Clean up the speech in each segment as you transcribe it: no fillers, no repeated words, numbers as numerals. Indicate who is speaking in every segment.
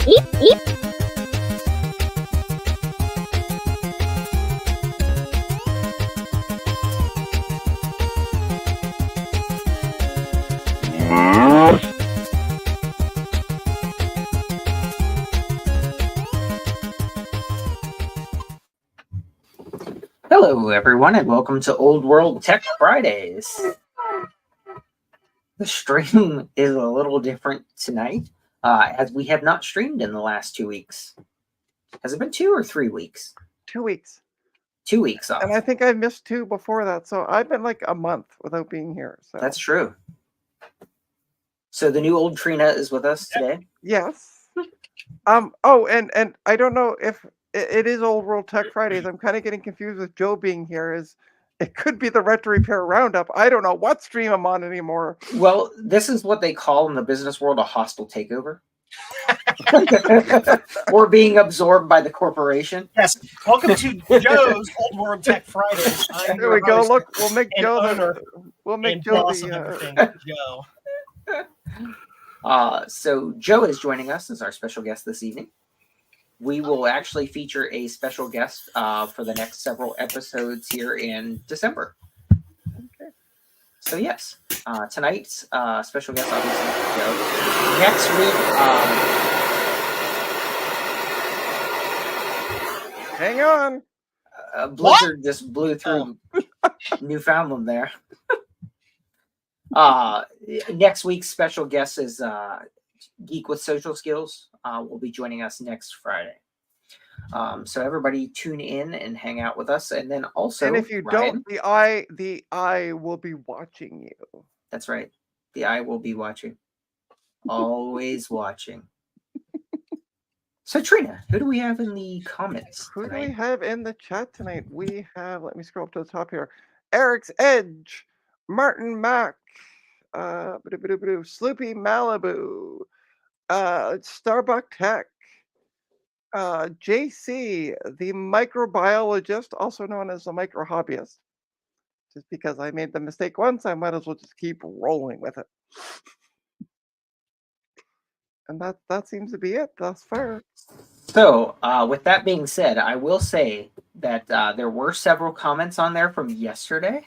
Speaker 1: Hello, everyone, and welcome to Old World Tech Fridays. The stream is a little different tonight, as we have not streamed in the last 2 weeks. Has it been 2 or 3 weeks?
Speaker 2: 2 weeks.
Speaker 1: 2 weeks off.
Speaker 2: And I think I missed 2 before that, so I've been like a month without being here. So
Speaker 1: that's true. So the new old Trina is with us today.
Speaker 2: Yes. Oh, and I don't know if it is Old World Tech Fridays. I'm kind of getting confused with Joe being here. It could be the Retro Repair Roundup. I don't know what stream I'm on anymore.
Speaker 1: Well, this is what they call in the business world a hostile takeover. Or being absorbed by the corporation.
Speaker 3: Yes. Welcome to Joe's Old World Tech Fridays.
Speaker 2: There we go. Look, we'll make Joe
Speaker 1: Joe. So Joe is joining us as our special guest this evening. We will actually feature a special guest for the next several episodes here in December.
Speaker 2: Okay.
Speaker 1: So yes, tonight's special guest obviously Joe. Next week,
Speaker 2: hang on.
Speaker 1: A blizzard just blew through Newfoundland there. Next week's special guest is Geek with Social Skills. Will be joining us next Friday. So everybody tune in and hang out with us, and then also.
Speaker 2: And if you
Speaker 1: Ryan,
Speaker 2: don't, the eye will be watching you.
Speaker 1: That's right. The eye will be watching. Always watching. So Trina, who do we have in the comments?
Speaker 2: Who do we have in the chat tonight? We have. Let me scroll up to the top here. Eric's Edge, Martin Mack, Sloopy Malibu. Starbuck Tech, JC, the microbiologist, also known as the micro hobbyist. Just because I made the mistake once, I might as well just keep rolling with it. And that seems to be it thus far.
Speaker 1: So, with that being said, I will say that there were several comments on there from yesterday.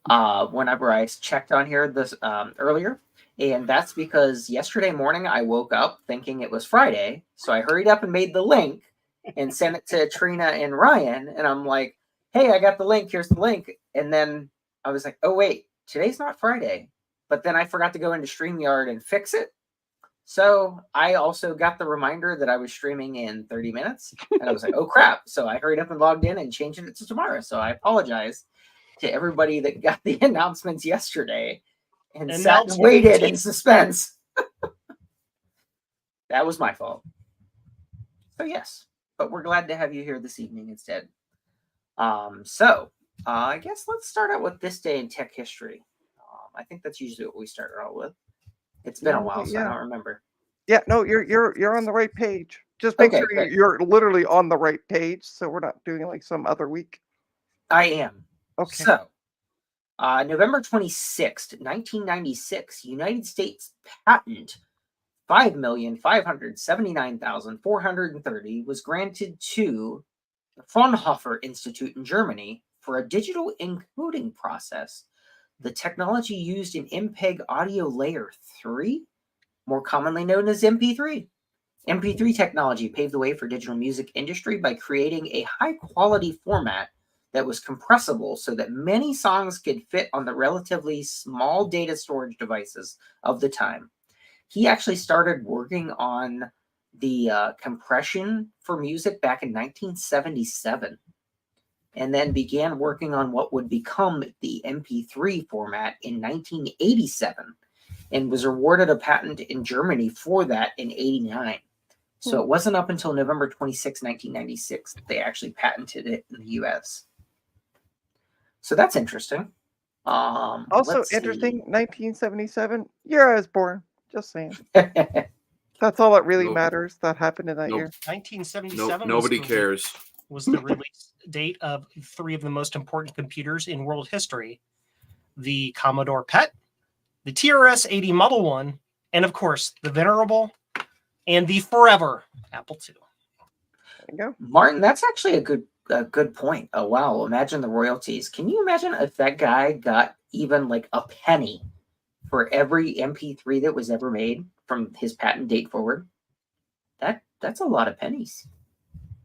Speaker 1: Whenever I checked on here this earlier. And that's because yesterday morning I woke up thinking it was Friday. So I hurried up and made the link and sent it to Trina and Ryan. And I'm like, hey, I got the link. Here's the link. And then I was like, oh, wait, today's not Friday. But then I forgot to go into StreamYard and fix it. So I also got the reminder that I was streaming in 30 minutes. And I was like, oh, crap. So I hurried up and logged in and changed it to tomorrow. So I apologize to everybody that got the announcements yesterday. And sat and waited in suspense. That was my fault. So yes, but we're glad to have you here this evening instead. So I guess let's start out with this day in tech history. I think that's usually what we start out with. It's been a while, so I don't remember.
Speaker 2: Yeah, no, you're on the right page. Just make sure you're literally on the right page, so we're not doing like some other week.
Speaker 1: I am.
Speaker 2: Okay.
Speaker 1: So. November 26th, 1996, United States patent 5,579,430 was granted to the Fraunhofer Institute in Germany for a digital encoding process, the technology used in MPEG Audio Layer 3, more commonly known as MP3. MP3 technology paved the way for digital music industry by creating a high-quality format that was compressible so that many songs could fit on the relatively small data storage devices of the time. He actually started working on the compression for music back in 1977 and then began working on what would become the MP3 format in 1987 and was awarded a patent in Germany for that in 89. So it wasn't up until November 26, 1996 that they actually patented it in the U.S. So that's interesting.
Speaker 2: Also interesting, 1977, year I was born. Just saying. That's all that really matters. That happened in that year.
Speaker 3: 1977.
Speaker 4: Nobody cares.
Speaker 3: Was the release date of 3 of the most important computers in world history: the Commodore PET, the TRS-80 Model 1, and of course the venerable And the forever Apple II.
Speaker 2: There you go.
Speaker 1: Martin, that's actually a good point. Oh wow, imagine the royalties. Can you imagine if that guy got even like a penny for every MP3 that was ever made from his patent date forward? That's a lot of pennies.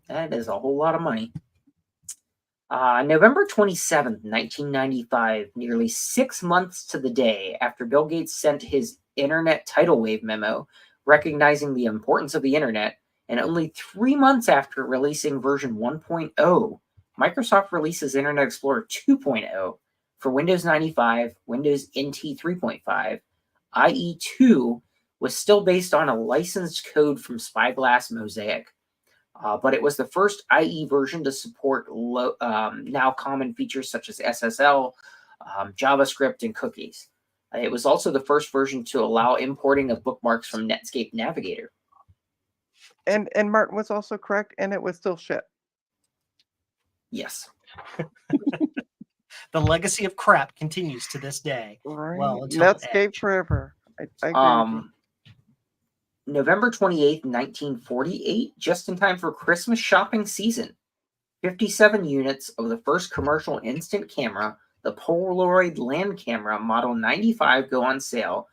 Speaker 1: That is a whole lot of money. November 27th, 1995, nearly 6 months to the day after Bill Gates sent his internet tidal wave memo recognizing the importance of the internet, and only 3 months after releasing version 1.0, Microsoft releases Internet Explorer 2.0 for Windows 95, Windows NT 3.5. IE2 was still based on a licensed code from Spyglass Mosaic. But it was the first IE version to support now common features such as SSL, JavaScript, and cookies. It was also the first version to allow importing of bookmarks from Netscape Navigator.
Speaker 2: And Martin was also correct, and it was still shit.
Speaker 1: Yes.
Speaker 3: The legacy of crap continues to this day.
Speaker 2: Right.
Speaker 3: Well, until
Speaker 2: Netscape
Speaker 3: Edge.
Speaker 2: forever. I agree with you.
Speaker 1: November 28th, 1948, just in time for Christmas shopping season. 57 units of the first commercial instant camera, the Polaroid Land Camera Model 95, go on sale.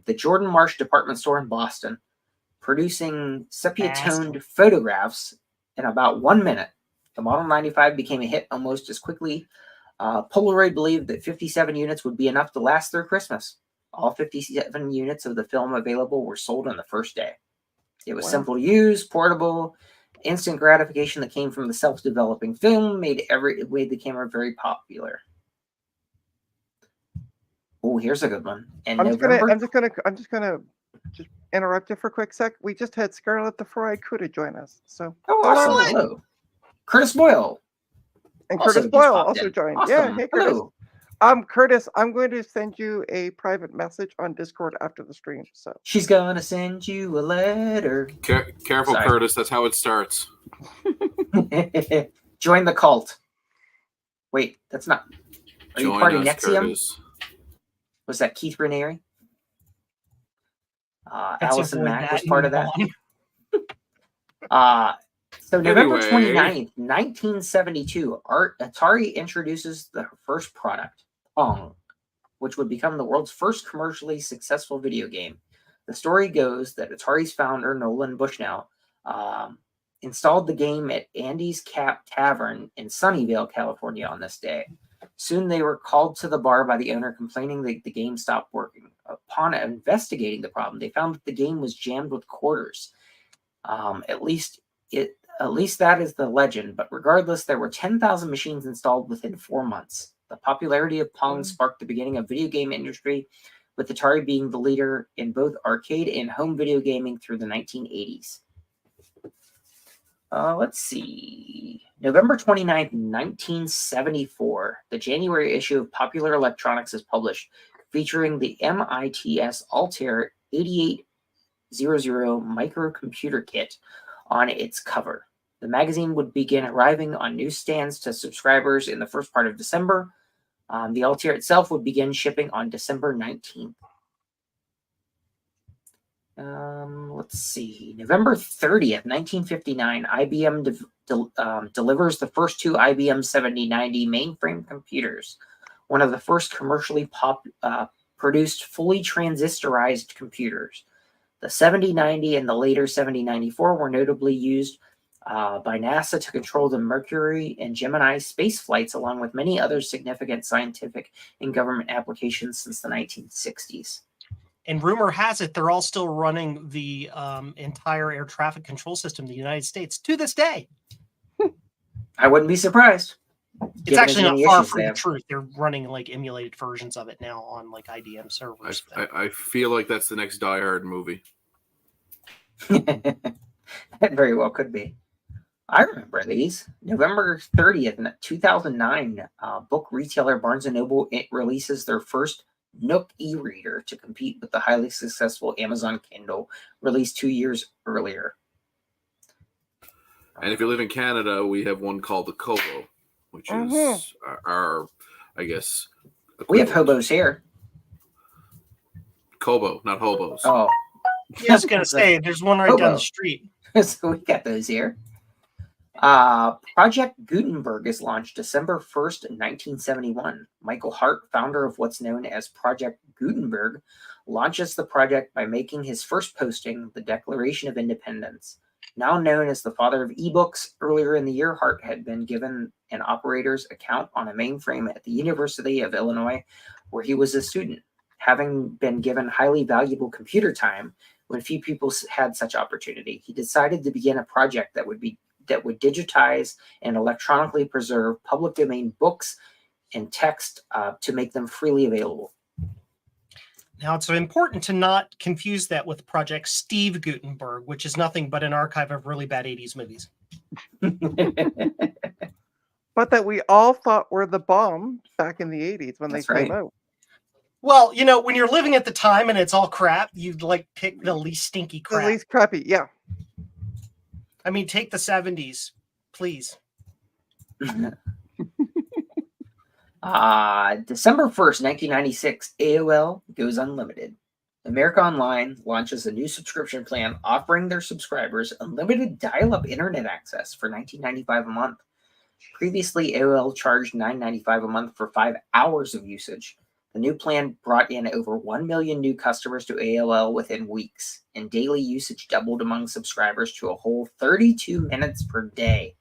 Speaker 1: The Jordan Marsh department store in Boston, producing sepia-toned photographs in about 1 minute. The Model 95 became a hit almost as quickly. Polaroid believed that 57 units would be enough to last through Christmas. All 57 units of the film available were sold on the first day. It was simple to use, portable, instant gratification that came from the self-developing film made the camera very popular. Oh, here's a good one. And
Speaker 2: I'm just gonna interrupt you for a quick sec. We just had Scarlett the Four-Eyed Cuda join us. So
Speaker 1: awesome. Hello. Curtis Boyle.
Speaker 2: And Curtis Boyle also joined.
Speaker 1: Awesome.
Speaker 2: Yeah, hey Curtis.
Speaker 1: Hello.
Speaker 2: Curtis, I'm going to send you a private message on Discord after the stream. So
Speaker 1: she's gonna send you a letter.
Speaker 4: Careful, sorry. Curtis. That's how it starts.
Speaker 1: Join the cult. Wait, that's not. Are you part of Nexium?
Speaker 4: Curtis.
Speaker 1: Was that Keith Raniere? Allison Mack was part of that. So November 29th, 1972, Atari introduces the first product, Pong, which would become the world's first commercially successful video game. The story goes that Atari's founder, Nolan Bushnell, installed the game at Andy's Cap Tavern in Sunnyvale, California on this day. Soon they were called to the bar by the owner complaining that the game stopped working. Upon investigating the problem, they found that the game was jammed with quarters. At least that is the legend, but regardless, there were 10,000 machines installed within 4 months. The popularity of Pong sparked the beginning of video game industry, with Atari being the leader in both arcade and home video gaming through the 1980s. Let's see. November 29th, 1974, the January issue of Popular Electronics is published, featuring the MITS Altair 8800 microcomputer kit on its cover. The magazine would begin arriving on newsstands to subscribers in the first part of December. The Altair itself would begin shipping on December 19th. Let's see. November 30th, 1959, IBM delivers the first two IBM 7090 mainframe computers, one of the first commercially produced fully transistorized computers. The 7090 and the later 7094 were notably used by NASA to control the Mercury and Gemini space flights, along with many other significant scientific and government applications since the 1960s.
Speaker 3: And rumor has it they're all still running the entire air traffic control system in the United States to this day.
Speaker 1: I wouldn't be surprised.
Speaker 3: It's actually not far from the truth. They're running like emulated versions of it now on like IBM servers.
Speaker 4: I feel like that's the next Die Hard movie.
Speaker 1: That very well could be. I remember these. November 30th, 2009, book retailer Barnes & Noble releases their first Nook e-reader to compete with the highly successful Amazon Kindle, released 2 years earlier.
Speaker 4: And if you live in Canada, we have one called the Kobo, which is our, I guess...
Speaker 1: We have hobos here.
Speaker 4: Kobo, not hobos.
Speaker 1: Oh.
Speaker 3: I was gonna say there's one right down the street.
Speaker 1: So we got those here. Project Gutenberg is launched December 1st, 1971. Michael Hart, founder of what's known as Project Gutenberg, launches the project by making his first posting, the Declaration of Independence. Now known as the father of ebooks, earlier in the year, Hart had been given an operator's account on a mainframe at the University of Illinois, where he was a student. Having been given highly valuable computer time when few people had such opportunity, he decided to begin a project that would digitize and electronically preserve public domain books and text to make them freely available.
Speaker 3: Now, it's important to not confuse that with Project Steve Gutenberg, which is nothing but an archive of really bad 80s movies.
Speaker 2: But that we all thought were the bomb back in the 80s when
Speaker 1: That's
Speaker 2: they came
Speaker 1: right.
Speaker 2: out.
Speaker 3: Well, when you're living at the time and it's all crap, you'd pick the least stinky crap.
Speaker 2: The least crappy, yeah.
Speaker 3: I mean, take the 70s, please.
Speaker 1: December 1st, 1996, AOL goes unlimited. America Online launches a new subscription plan offering their subscribers unlimited dial-up internet access for $19.95 a month. Previously, AOL charged $9.95 a month for 5 hours of usage. The new plan brought in over 1 million new customers to AOL within weeks, and daily usage doubled among subscribers to a whole 32 minutes per day.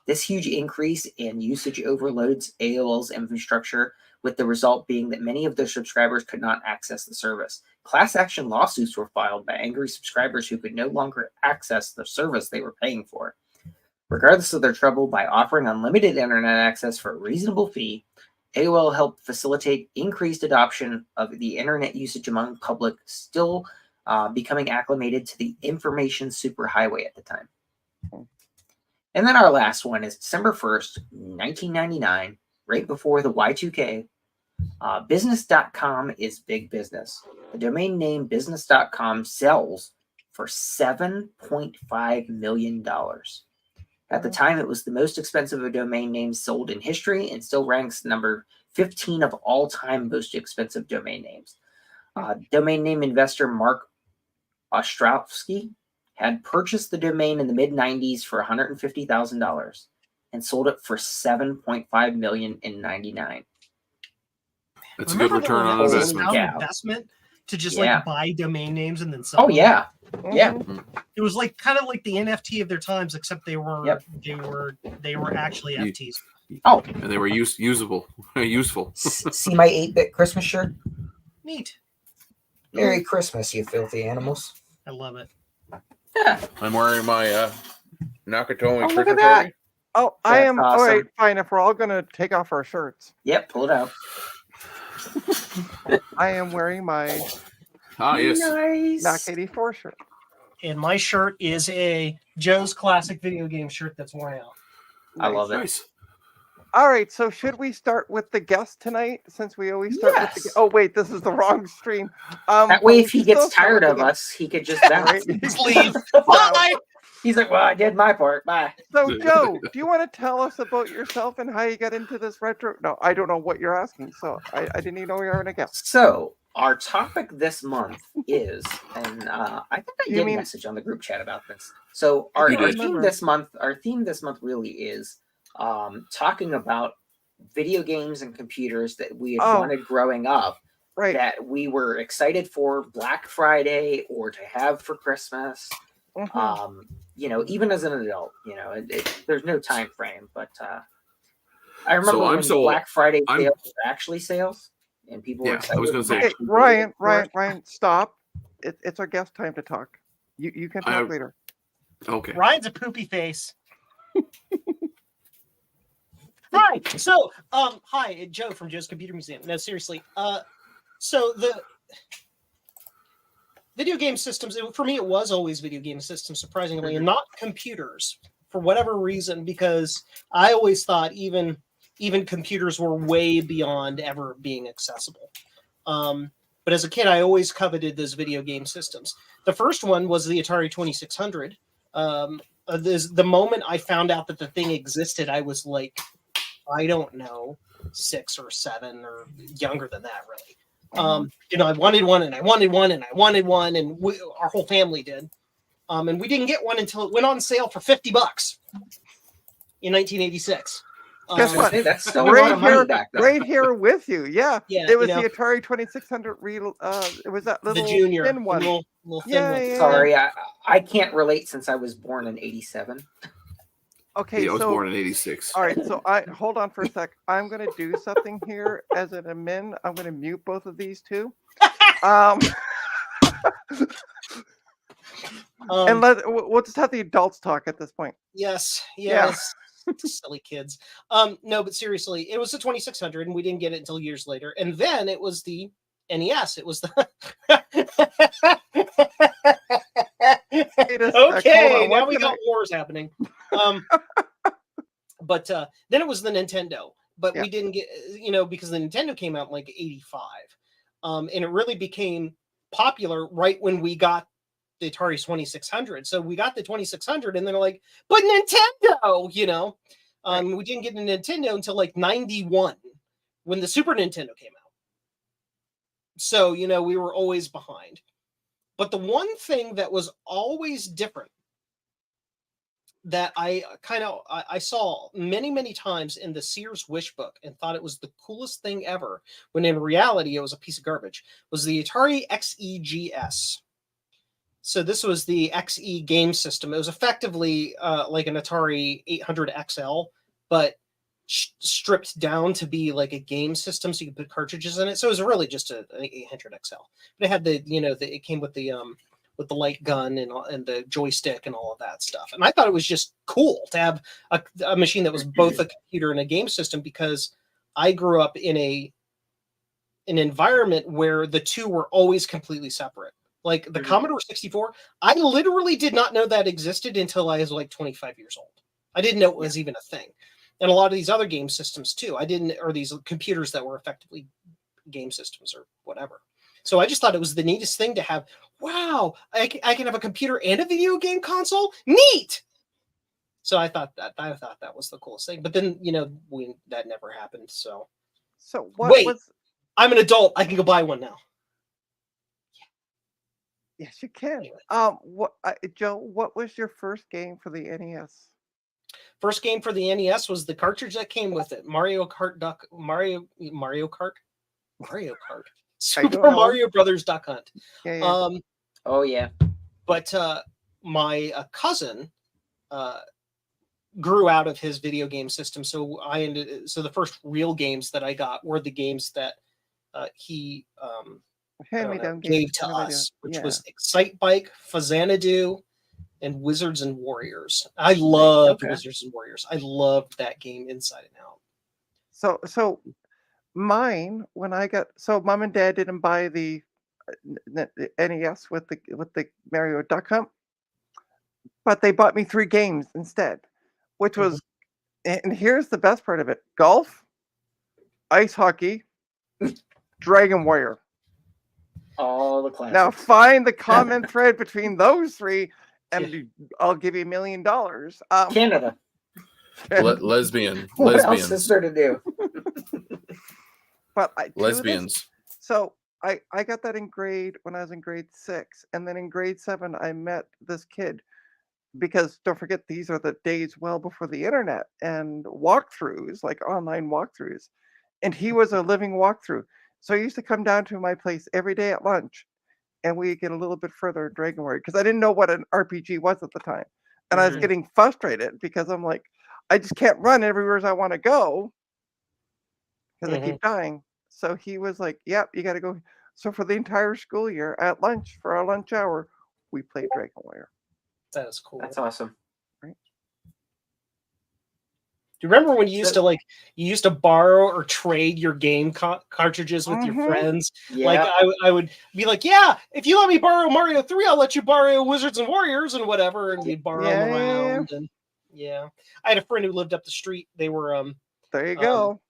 Speaker 1: This huge increase in usage overloads AOL's infrastructure, with the result being that many of their subscribers could not access the service. Class action lawsuits were filed by angry subscribers who could no longer access the service they were paying for. Regardless of their trouble, by offering unlimited internet access for a reasonable fee, AOL helped facilitate increased adoption of the internet usage among public, still becoming acclimated to the information superhighway at the time. And then our last one is December 1st, 1999, right before the Y2K. Business.com is big business. The domain name business.com sells for $7.5 million. At the time, it was the most expensive of domain names sold in history and still ranks number 15 of all time most expensive domain names. Domain name investor Mark Ostrowski had purchased the domain in the mid-90s for $150,000 and sold it for $7.5 million in '99.
Speaker 4: That's a good return on investment.
Speaker 3: Investment to just buy domain names and then sell.
Speaker 1: Oh
Speaker 3: them.
Speaker 1: yeah, yeah.
Speaker 3: It was kind of like the NFT of their times, except they were they were actually FTs.
Speaker 1: Oh,
Speaker 4: and they were usable, useful.
Speaker 1: See my 8-bit Christmas shirt?
Speaker 3: Neat.
Speaker 1: Merry Christmas, you filthy animals.
Speaker 3: I love it.
Speaker 1: Yeah.
Speaker 4: I'm wearing my Nakatomi
Speaker 1: look at
Speaker 4: Christmas
Speaker 1: that.
Speaker 4: party.
Speaker 2: Oh, I
Speaker 1: That's
Speaker 2: am.
Speaker 1: awesome.
Speaker 2: All right, fine. If we're all going to take off our shirts,
Speaker 1: Yep, pull it out.
Speaker 2: I am wearing my
Speaker 4: Yes.
Speaker 1: Nice.
Speaker 2: Knock 84 shirt.
Speaker 3: And my shirt is a Joe's Classic Video Game shirt that's worn out.
Speaker 1: I love it.
Speaker 4: Nice.
Speaker 2: All right, so should we start with the guest tonight? Since we always start with the Oh, wait, this is the wrong stream.
Speaker 1: That way, if he gets tired of us, he could just bounce.
Speaker 3: Just leave. Bye.
Speaker 1: He's like, well, I did my part. Bye.
Speaker 2: So, Joe, do you want to tell us about yourself and how you got into this retro? No, I don't know what you're asking, so I didn't even know you were in a guest.
Speaker 1: So, our topic this month is, and I think I did a message on the group chat about this. So, our theme this month really is talking about video games and computers that we had wanted growing up,
Speaker 2: right?
Speaker 1: That we were excited for Black Friday or to have for Christmas.
Speaker 2: Mm-hmm.
Speaker 1: Even as an adult, there's no time frame, but I remember when Black Friday sales were actually sales, and people were excited.
Speaker 4: I was going to say,
Speaker 2: Ryan, stop! It's our guest time to talk. You can talk later.
Speaker 4: Okay.
Speaker 3: Ryan's a poopy face. Hi. So, hi, Joe from Joe's Computer Museum. No, seriously. So the video game systems, for me, it was always video game systems, surprisingly, and not computers for whatever reason, because I always thought even computers were way beyond ever being accessible. But as a kid, I always coveted those video game systems. The first one was the Atari 2600. The moment I found out that the thing existed, I was like, I don't know, 6 or 7 or younger than that, really. I wanted one, and I wanted one, and I wanted one, and our whole family did. And we didn't get one until it went on sale for $50 in 1986.
Speaker 2: Guess what?
Speaker 1: That's still a lot of money back then.
Speaker 2: Right here with you. Yeah.
Speaker 3: Yeah,
Speaker 2: It was the Atari 2600 it was that little
Speaker 3: the junior
Speaker 2: thin one.
Speaker 3: little thin one.
Speaker 2: Yeah.
Speaker 1: Sorry, I can't relate since I was born in '87.
Speaker 2: Okay,
Speaker 4: I was born in '86.
Speaker 2: All right, so hold on for a sec. I'm gonna do something here as an admin. I'm gonna mute both of these two. And we'll just have the adults talk at this point.
Speaker 3: Yes. Silly kids. No, but seriously, it was the 2600, and we didn't get it until years later. And then it was the NES. It was the okay. Now we got wars happening. But then it was the Nintendo. But we didn't get, because the Nintendo came out in like '85, and it really became popular right when we got the Atari 2600. So we got the 2600, and they're like, but Nintendo, we didn't get a Nintendo until like 91 when the Super Nintendo came out. So, we were always behind. But the one thing that was always different that I saw many, many times in the Sears Wish book and thought it was the coolest thing ever, when in reality it was a piece of garbage, was the Atari XEGS. So this was the XE game system. It was effectively like an Atari 800 XL, but stripped down to be like a game system, so you could put cartridges in it. So it was really just an 800 XL. But it had it came with the light gun and the joystick and all of that stuff. And I thought it was just cool to have a machine that was both a computer and a game system, because I grew up in an environment where the two were always completely separate. Like the Commodore 64, I literally did not know that existed until I was like 25 years old. I didn't know it was even a thing. And a lot of these other game systems too. Or these computers that were effectively game systems or whatever. So I just thought it was the neatest thing to have. Wow, I can have a computer and a video game console? Neat! So I thought that was the coolest thing. But then, that never happened. So I'm an adult. I can go buy one now.
Speaker 2: Yes, you can. Joe, what was your first game for the NES?
Speaker 3: First game for the NES was the cartridge that came with it. Mario Kart. Super Mario Brothers Duck Hunt.
Speaker 2: Yeah.
Speaker 1: Oh yeah.
Speaker 3: But my cousin grew out of his video game system, so the first real games that I got were the games that he gave to us, which was Excite Bike, Fazanadu, and Wizards and Warriors. I loved Wizards and Warriors. I loved that game inside and out.
Speaker 2: So mine, when I got, mom and dad didn't buy the NES with the Mario Duck Hunt, but they bought me 3 games instead, which was, and here's the best part of it: golf, ice hockey, Dragon Warrior.
Speaker 1: All the classics.
Speaker 2: Now find the common thread between those 3, and I'll give you $1 million.
Speaker 1: Canada.
Speaker 4: Lesbians.
Speaker 1: What else is there to do?
Speaker 2: But
Speaker 4: lesbians.
Speaker 2: So I got that when I was in grade 6, and then in grade 7 I met this kid, because don't forget, these are the days well before the internet and walkthroughs, like online walkthroughs, and he was a living walkthrough. So he used to come down to my place every day at lunch, and we get a little bit further in Dragon Warrior, because I didn't know what an RPG was at the time, and I was getting frustrated because I'm like, I just can't run everywhere I want to go because I keep dying. So he was like, "Yep, you got to go." So for the entire school year, at lunch, for our lunch hour, we played Dragon Warrior.
Speaker 3: That is cool.
Speaker 1: That's awesome.
Speaker 2: Right?
Speaker 3: Do you remember when you used to borrow or trade your game cartridges with your friends?
Speaker 1: Yeah.
Speaker 3: Like I would be like, "Yeah, if you let me borrow Mario 3, I'll let you borrow Wizards and Warriors and whatever," and we'd borrow them around. And I had a friend who lived up the street. They were
Speaker 2: there you go.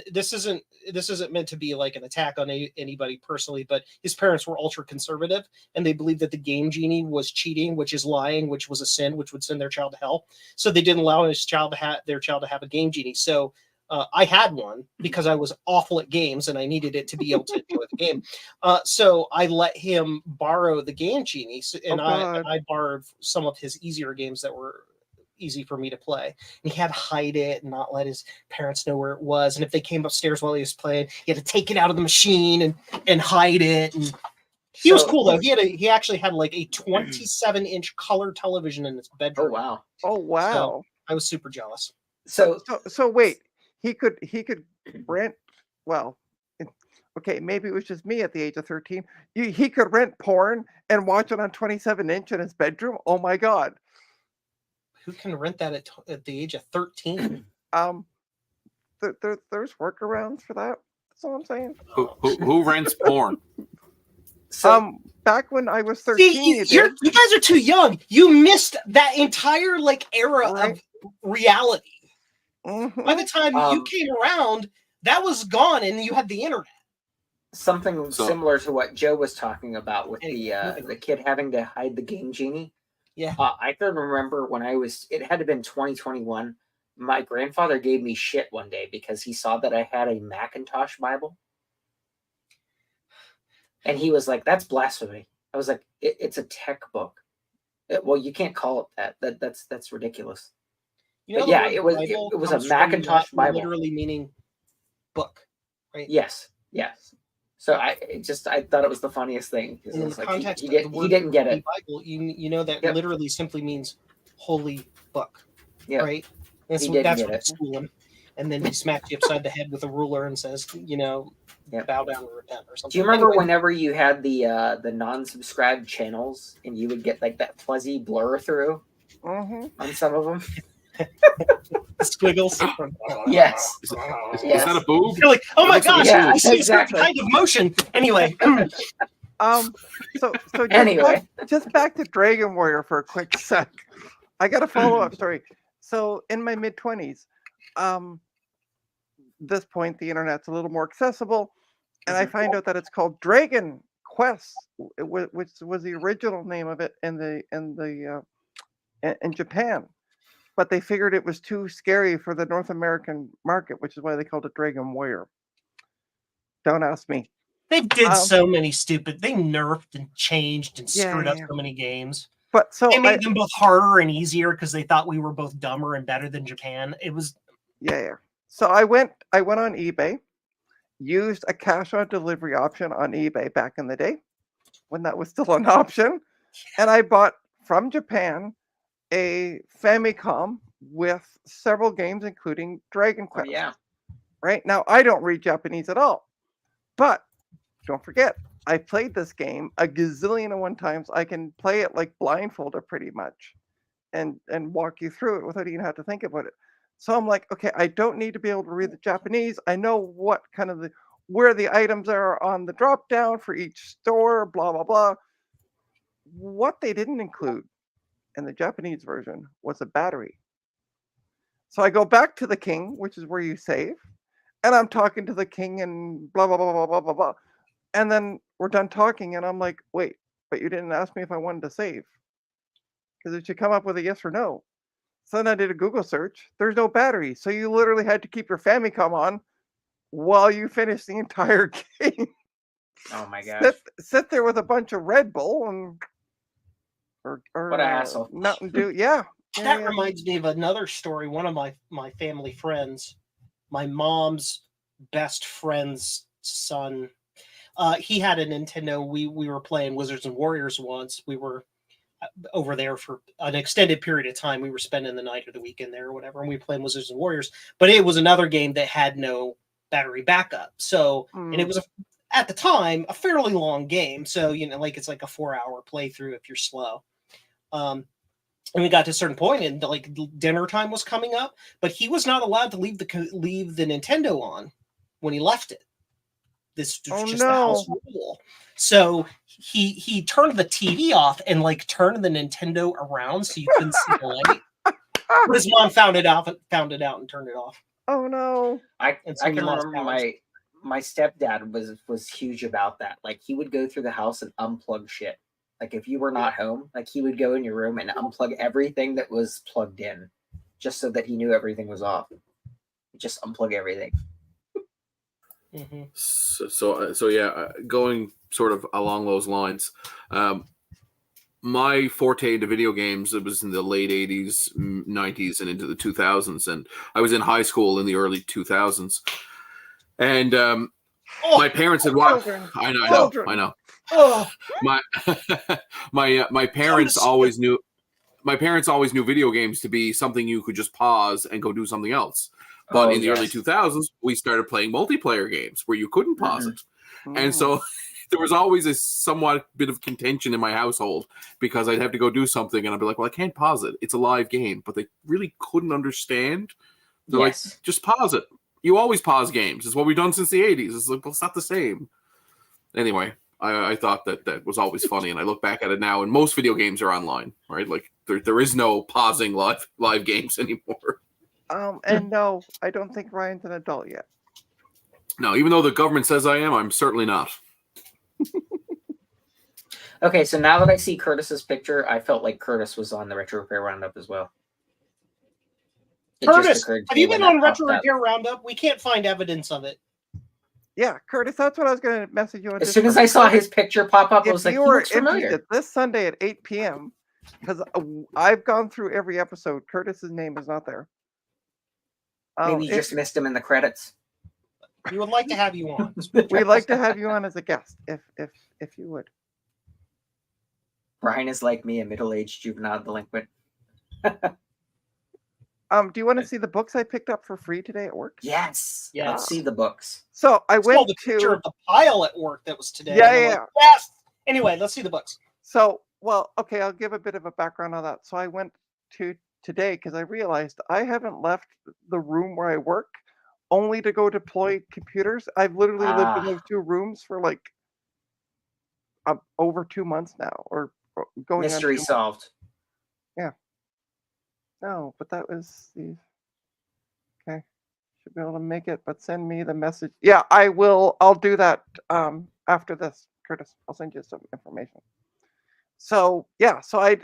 Speaker 3: This isn't meant to be like an attack on anybody personally, but his parents were ultra conservative, and they believed that the Game Genie was cheating, which is lying, which was a sin, which would send their child to hell. So they didn't allow their child to have a Game Genie. So I had one because I was awful at games and I needed it to be able to enjoy the game. So I let him borrow the Game Genie, and I borrowed some of his easier games that were easy for me to play. And he had to hide it and not let his parents know where it was. And if they came upstairs while he was playing, he had to take it out of the machine and hide it. And he was cool though. He actually had like a 27-inch color television in his bedroom.
Speaker 1: Oh wow!
Speaker 2: Oh wow!
Speaker 3: So I was super jealous.
Speaker 2: So wait, he could rent. Well, okay, maybe it was just me at the age of 13. He could rent porn and watch it on 27-inch in his bedroom. Oh my god!
Speaker 3: Who can rent that at the age of 13?
Speaker 2: There's workarounds for that. That's all I'm saying.
Speaker 4: Who rents porn?
Speaker 2: So, back when I was 13,
Speaker 3: see, you guys are too young. You missed that entire like era of reality.
Speaker 2: Mm-hmm.
Speaker 3: By the time you came around, that was gone, and you had the internet.
Speaker 1: Something similar to what Joe was talking about with the kid having to hide the Game Genie.
Speaker 3: Yeah,
Speaker 1: I can remember when it had to been 2021. My grandfather gave me shit one day because he saw that I had a Macintosh Bible. And he was like, "That's blasphemy." I was like, "It's a tech book." Well, you can't call it that. That's ridiculous.
Speaker 3: You know,
Speaker 1: but yeah, it was a Macintosh Bible,
Speaker 3: literally meaning book, right?
Speaker 1: Yes. So I thought it was the funniest thing.
Speaker 3: In the
Speaker 1: like
Speaker 3: context
Speaker 1: he
Speaker 3: of
Speaker 1: didn't get it.
Speaker 3: Bible, you know that literally simply means holy book, right? That's
Speaker 1: what
Speaker 3: it's schooling. And then he smacks you upside the head with a ruler and says, bow down and repent or something.
Speaker 1: Do you remember whenever you had the non-subscribed channels and you would get like that fuzzy blur through on some of them?
Speaker 3: Squiggles.
Speaker 1: Yes.
Speaker 4: Is that a boob?
Speaker 3: You're like, oh my gosh,
Speaker 1: yeah,
Speaker 3: I see
Speaker 1: exactly.
Speaker 3: some kind of motion. Anyway.
Speaker 2: So
Speaker 1: anyway,
Speaker 2: just back to Dragon Warrior for a quick sec. I got a follow-up story. So in my mid-20s, this point the internet's a little more accessible, and I find out that it's called Dragon Quest, which was the original name of it in Japan, but they figured it was too scary for the North American market, which is why they called it Dragon Warrior. Don't ask me.
Speaker 3: They did so many stupid. They nerfed and changed and screwed up so many games.
Speaker 2: But
Speaker 3: they made them both harder and easier because they thought we were both dumber and better than Japan. It was
Speaker 2: So I went on eBay, used a cash on delivery option on eBay back in the day when that was still an option, and I bought from Japan a Famicom with several games, including Dragon Quest. Right now, I don't read Japanese at all, but don't forget, I played this game a gazillion and one times. I can play it like blindfolded pretty much and walk you through it without even having to think about it. So I'm like, okay, I don't need to be able to read the Japanese. I know what kind of where the items are on the drop down for each store, blah, blah, blah. What they didn't include in the Japanese version was a battery. So I go back to the king, which is where you save, and I'm talking to the king and blah, blah, blah, blah, blah, blah, blah. And then we're done talking, and I'm like, wait, but you didn't ask me if I wanted to save. Because it should come up with a yes or no. So then I did a Google search. There's no battery. So you literally had to keep your Famicom on while you finished the entire game.
Speaker 1: Oh my gosh.
Speaker 2: Sit there with a bunch of Red Bull and or
Speaker 1: what an asshole.
Speaker 2: Mountain Dew. Yeah.
Speaker 3: That reminds me of another story. One of my family friends, my mom's best friend's son, he had a Nintendo. We were playing Wizards and Warriors once. We were over there for an extended period of time. We were spending the night or the weekend there or whatever, and we were playing Wizards and Warriors. But it was another game that had no battery backup. So, and it was at the time a fairly long game. So like it's like a 4-hour playthrough if you're slow. And we got to a certain point, and like dinner time was coming up, but he was not allowed to leave the Nintendo on when he left it. This was just the house rule. So he turned the TV off and like turned the Nintendo around so you couldn't see the light. But his mom found it out and turned it off.
Speaker 2: Oh no!
Speaker 1: I can remember my stepdad was huge about that. Like he would go through the house and unplug shit. Like if you were not home, like he would go in your room and unplug everything that was plugged in, just so that he knew everything was off. just unplug everything.
Speaker 3: Mm-hmm.
Speaker 4: So yeah, going sort of along those lines. My forte into video games, it was in the late 80s, 90s, and into the 2000s. And I was in high school in the early 2000s. And my parents had watched.
Speaker 2: Children.
Speaker 4: I know.
Speaker 2: Children.
Speaker 4: I know.
Speaker 3: Oh,
Speaker 4: My my parents always knew. My parents always knew video games to be something you could just pause and go do something else. But
Speaker 1: Oh,
Speaker 4: in the early
Speaker 1: yes.
Speaker 4: 2000s, we started playing multiplayer games where you couldn't pause it. And
Speaker 2: Mm.
Speaker 4: so there was always a somewhat bit of contention in my household because I'd have to go do something and I'd be like, well, I can't pause it. It's a live game. But they really couldn't understand. They're
Speaker 1: Yes.
Speaker 4: like, just pause it. You always pause games. It's what we've done since the 80s. It's like, well, it's not the same. Anyway, I thought that was always funny. And I look back at it now, and most video games are online, right? Like there is no pausing live games anymore.
Speaker 2: And no, I don't think Ryan's an adult yet.
Speaker 4: No, even though the government says I am, I'm certainly not.
Speaker 1: Okay, so now that I see Curtis's picture, I felt like Curtis was on the Retro Repair Roundup as well. It just
Speaker 3: Curtis,
Speaker 1: occurred to
Speaker 3: have
Speaker 1: me
Speaker 3: you
Speaker 1: when
Speaker 3: been
Speaker 1: that
Speaker 3: on Retro
Speaker 1: popped up.
Speaker 3: Repair Roundup? We can't find evidence of it.
Speaker 2: Yeah, Curtis, that's what I was going to message you on.
Speaker 1: As soon as I saw his picture pop up, I was
Speaker 2: If
Speaker 1: like,
Speaker 2: you
Speaker 1: he
Speaker 2: were
Speaker 1: looks familiar.
Speaker 2: interested, this Sunday at 8 p.m., because I've gone through every episode, Curtis's name is not there.
Speaker 1: Maybe you just missed him in the credits.
Speaker 3: We would like to have you on.
Speaker 2: We'd like to have you on as a guest, if you would.
Speaker 1: Brian is like me, a middle-aged juvenile delinquent.
Speaker 2: Do you want to see the books I picked up for free today at work?
Speaker 1: Yes.
Speaker 3: Yes.
Speaker 1: Let's see the books.
Speaker 2: So I
Speaker 3: Saw
Speaker 2: went
Speaker 3: the picture
Speaker 2: to.
Speaker 3: of the pile at work that was today.
Speaker 2: Yeah,
Speaker 3: and I'm
Speaker 2: yeah.
Speaker 3: like, yes. Anyway, let's see the books.
Speaker 2: So, well, okay, I'll give a bit of a background on that. So I went to today because I realized I haven't left the room where I work only to go deploy computers. I've literally lived in those two rooms for like over 2 months now, or going
Speaker 1: Mystery
Speaker 2: on 2 months.
Speaker 1: solved.
Speaker 2: No, but that was the. Okay, should be able to make it, but send me the message. Yeah, I will. I'll do that after this, Curtis. I'll send you some information. So yeah, so I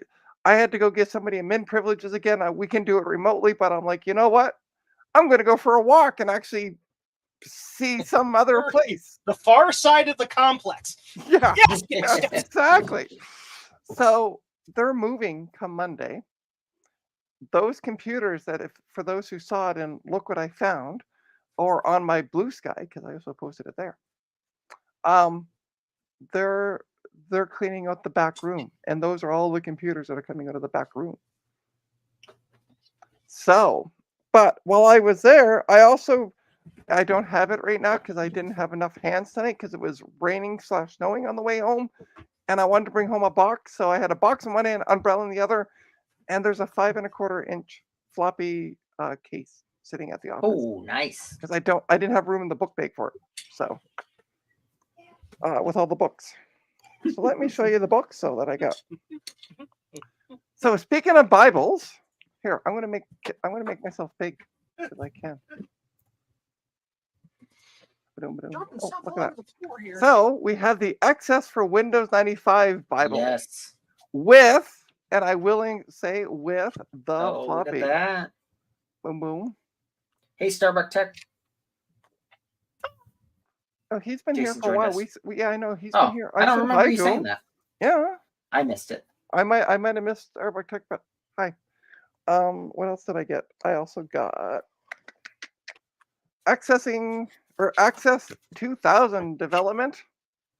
Speaker 2: had to go get somebody admin privileges again. We can do it remotely, but I'm like, you know what? I'm going to go for a walk and actually see some other place.
Speaker 3: The far side of the complex.
Speaker 2: Yeah,
Speaker 3: Yes,
Speaker 2: yes,
Speaker 3: yes.
Speaker 2: exactly. So they're moving come Monday. Those computers that, if for those who saw it and look what I found, or on my Blue Sky, because I also posted it there. They're cleaning out the back room, and those are all the computers that are coming out of the back room. So, but while I was there, I don't have it right now because I didn't have enough hands tonight because it was raining / snowing on the way home, and I wanted to bring home a box, so I had a box in one hand, umbrella in the other, and there's a 5 1/4 inch floppy case sitting at the office.
Speaker 1: Oh, nice.
Speaker 2: Because I didn't have room in the book bag for it. So, with all the books. So let me show you the books so that I got. So speaking of Bibles, here I'm gonna make myself big as I can.
Speaker 3: Dropping
Speaker 2: Oh,
Speaker 3: stuff
Speaker 2: look
Speaker 3: all
Speaker 2: at
Speaker 3: over
Speaker 2: that.
Speaker 3: the floor here.
Speaker 2: So we have the Access for Windows 95 Bible
Speaker 1: Yes.
Speaker 2: with, and I will say with the
Speaker 1: Oh, look
Speaker 2: floppy.
Speaker 1: at that.
Speaker 2: Boom, boom.
Speaker 1: Hey, Starbuck Tech.
Speaker 2: Oh, he's been
Speaker 1: Jason
Speaker 2: here for a while.
Speaker 1: joined us.
Speaker 2: Yeah, I know he's
Speaker 1: Oh,
Speaker 2: been here.
Speaker 1: I don't
Speaker 2: said
Speaker 1: remember
Speaker 2: hi
Speaker 1: you
Speaker 2: to
Speaker 1: saying
Speaker 2: him.
Speaker 1: that.
Speaker 2: Yeah,
Speaker 1: I missed it.
Speaker 2: I might have missed Starbuck Tech, but hi. What else did I get? I also got Access 2000 development.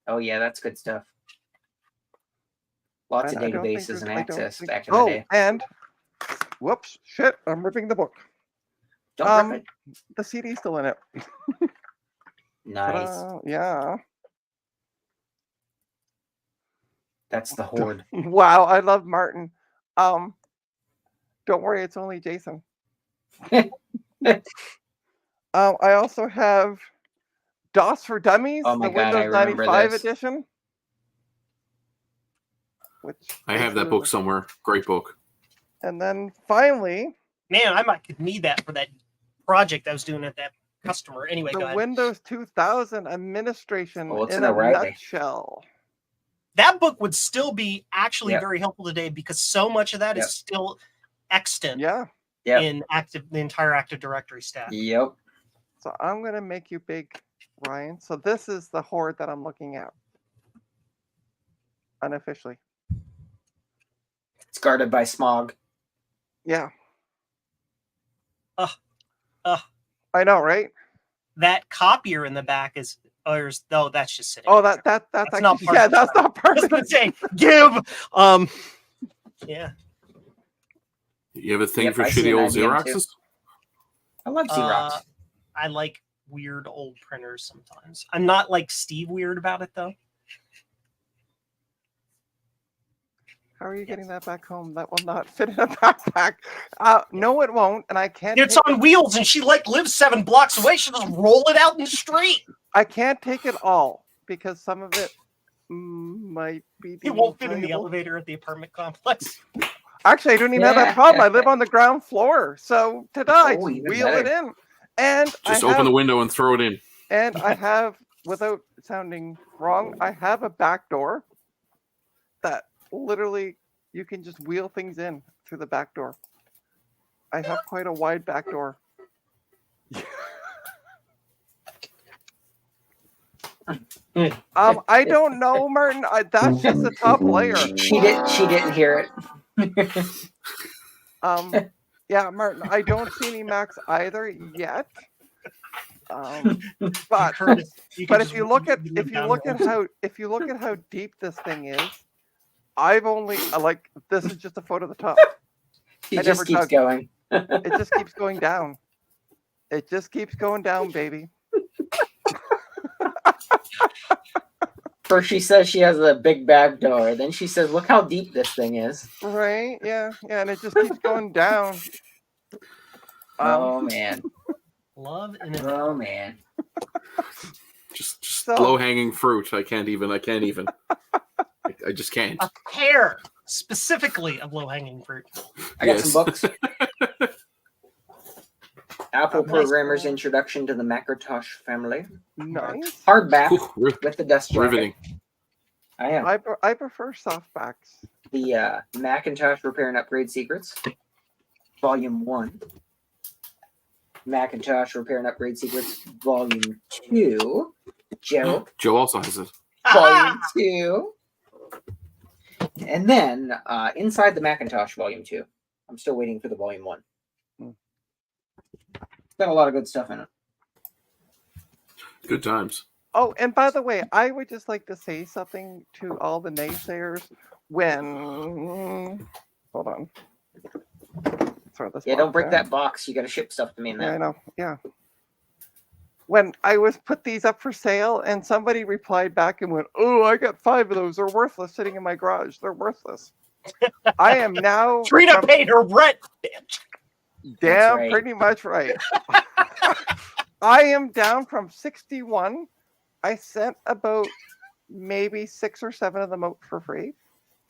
Speaker 1: Oh, yeah, that's good stuff. Lots of
Speaker 2: And I don't think
Speaker 1: databases and
Speaker 2: I don't
Speaker 1: access
Speaker 2: think-
Speaker 1: back in the day.
Speaker 2: and whoops, shit! I'm ripping the book.
Speaker 1: Don't rip it.
Speaker 2: The CD's still in it.
Speaker 1: Nice.
Speaker 2: Yeah.
Speaker 1: That's the horde.
Speaker 2: Wow, I love Martin. Don't worry, it's only Jason. I also have DOS for Dummies,
Speaker 1: Oh my
Speaker 2: the
Speaker 1: God, I
Speaker 2: Windows
Speaker 1: remember
Speaker 2: 95
Speaker 1: this.
Speaker 2: edition. Which
Speaker 4: I have that book somewhere. Great book.
Speaker 2: And then finally,
Speaker 3: Man, I might could need that for that project I was doing at that customer. Anyway, go
Speaker 2: the
Speaker 3: ahead.
Speaker 2: Windows 2000 administration
Speaker 1: Oh, it's
Speaker 2: in
Speaker 1: an
Speaker 2: a
Speaker 1: O'Reilly.
Speaker 2: nutshell.
Speaker 3: That book would still be actually
Speaker 1: Yep.
Speaker 3: very helpful today because so much of that
Speaker 1: Yep.
Speaker 3: is still extant
Speaker 2: Yeah.
Speaker 1: Yep.
Speaker 3: in the entire Active Directory stack.
Speaker 1: Yep.
Speaker 2: So I'm going to make you big, Ryan. So this is the horde that I'm looking at. Unofficially.
Speaker 1: It's guarded by smog.
Speaker 2: Yeah.
Speaker 3: Uh,
Speaker 2: I know, right?
Speaker 3: that copier in the back is, no, that's just sitting.
Speaker 2: Oh,
Speaker 3: there.
Speaker 2: that's
Speaker 3: That's
Speaker 2: actually,
Speaker 3: not part
Speaker 2: yeah,
Speaker 3: of the
Speaker 2: that's not
Speaker 3: I
Speaker 2: part
Speaker 3: was
Speaker 2: of
Speaker 3: gonna
Speaker 2: it.
Speaker 3: say, give. Yeah.
Speaker 4: You have a thing
Speaker 1: Yep,
Speaker 4: for
Speaker 1: I see
Speaker 4: shitty
Speaker 1: an
Speaker 4: old
Speaker 1: IBM too.
Speaker 4: Xeroxes?
Speaker 1: I love Xerox.
Speaker 3: I like weird old printers sometimes. I'm not like Steve weird about it though.
Speaker 2: How are you getting that back home? That will not fit in a backpack. No, it won't, and I can't.
Speaker 3: It's on wheels, and she like lives 7 blocks away. She'll just roll it out in the street.
Speaker 2: I can't take it all because some of it might be.
Speaker 3: It won't fit in the
Speaker 2: valuable.
Speaker 3: elevator at the apartment complex.
Speaker 2: Actually, I don't even have that problem. I live on the ground floor, so I
Speaker 1: Oh,
Speaker 2: just
Speaker 1: even
Speaker 2: wheel it
Speaker 1: better.
Speaker 2: in, and
Speaker 4: Just
Speaker 2: I
Speaker 4: open
Speaker 2: have,
Speaker 4: the window and throw it in.
Speaker 2: and I have, without sounding wrong, I have a back door that literally you can just wheel things in through the back door. I have quite a wide back door. I don't know, Martin. That's just the top layer.
Speaker 1: She didn't hear it.
Speaker 2: Yeah, Martin. I don't see any Macs either yet. But if you look at how deep this thing is, I've only this is just a photo of the top.
Speaker 1: She
Speaker 2: I
Speaker 1: just
Speaker 2: never
Speaker 1: keeps
Speaker 2: dug.
Speaker 1: going.
Speaker 2: It just keeps going down. It just keeps going down, baby.
Speaker 1: First she says she has a big back door. Then she says, look how deep this thing is.
Speaker 2: Right? Yeah, and it just keeps going down.
Speaker 1: Oh man.
Speaker 3: Love and
Speaker 1: Oh man.
Speaker 4: Just
Speaker 2: So-
Speaker 4: low hanging fruit. I can't even. I just can't.
Speaker 3: a pair specifically of low hanging fruit.
Speaker 1: I got
Speaker 4: Yes.
Speaker 1: some books. Apple
Speaker 3: Nice.
Speaker 1: Programmer's Introduction to the Macintosh Family.
Speaker 2: Nice.
Speaker 1: Hardback
Speaker 4: Whew,
Speaker 1: with the dust jacket.
Speaker 4: riveting.
Speaker 1: I am.
Speaker 2: I prefer softbacks.
Speaker 1: The Macintosh Repair and Upgrade Secrets, Volume 1. Macintosh Repair and Upgrade Secrets, Volume 2. Joe,
Speaker 4: Joe also has it.
Speaker 1: Volume 2. And then inside the Macintosh Volume 2. I'm still waiting for the Volume 1. It's got a lot of good stuff in it.
Speaker 4: Good times.
Speaker 2: Oh, and by the way, I would just like to say something to all the naysayers when. Hold on. Throw this.
Speaker 1: Yeah, don't
Speaker 2: box
Speaker 1: break
Speaker 2: out.
Speaker 1: that box. You got to ship stuff to me in
Speaker 2: Yeah, I
Speaker 1: that.
Speaker 2: know. Yeah. When I was put these up for sale, and somebody replied back and went, "Oh, I got 5 of those. They're worthless, sitting in my garage. They're worthless." I am now.
Speaker 3: Trina paid her rent, bitch.
Speaker 2: Damn,
Speaker 1: right.
Speaker 2: pretty much right. I am down from 61. I sent about maybe 6 or 7 of them out for free.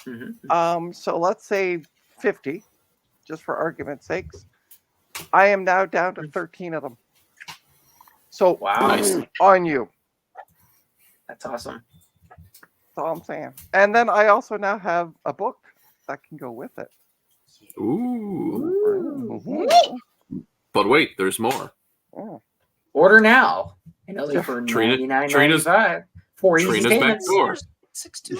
Speaker 1: Mhm.
Speaker 2: So let's say 50, just for argument's sakes. I am now down to 13 of them. So
Speaker 1: Wow.
Speaker 4: Nice.
Speaker 2: on you.
Speaker 1: That's awesome.
Speaker 2: That's all I'm saying. And then I also now have a book that can go with it.
Speaker 4: Ooh.
Speaker 2: Mhm.
Speaker 4: But wait, there's more.
Speaker 2: Oh.
Speaker 1: Order now. And only for
Speaker 4: Trina-
Speaker 1: $99.95. 4 easy
Speaker 4: Trina's back
Speaker 1: payments.
Speaker 4: door.
Speaker 3: 6'2".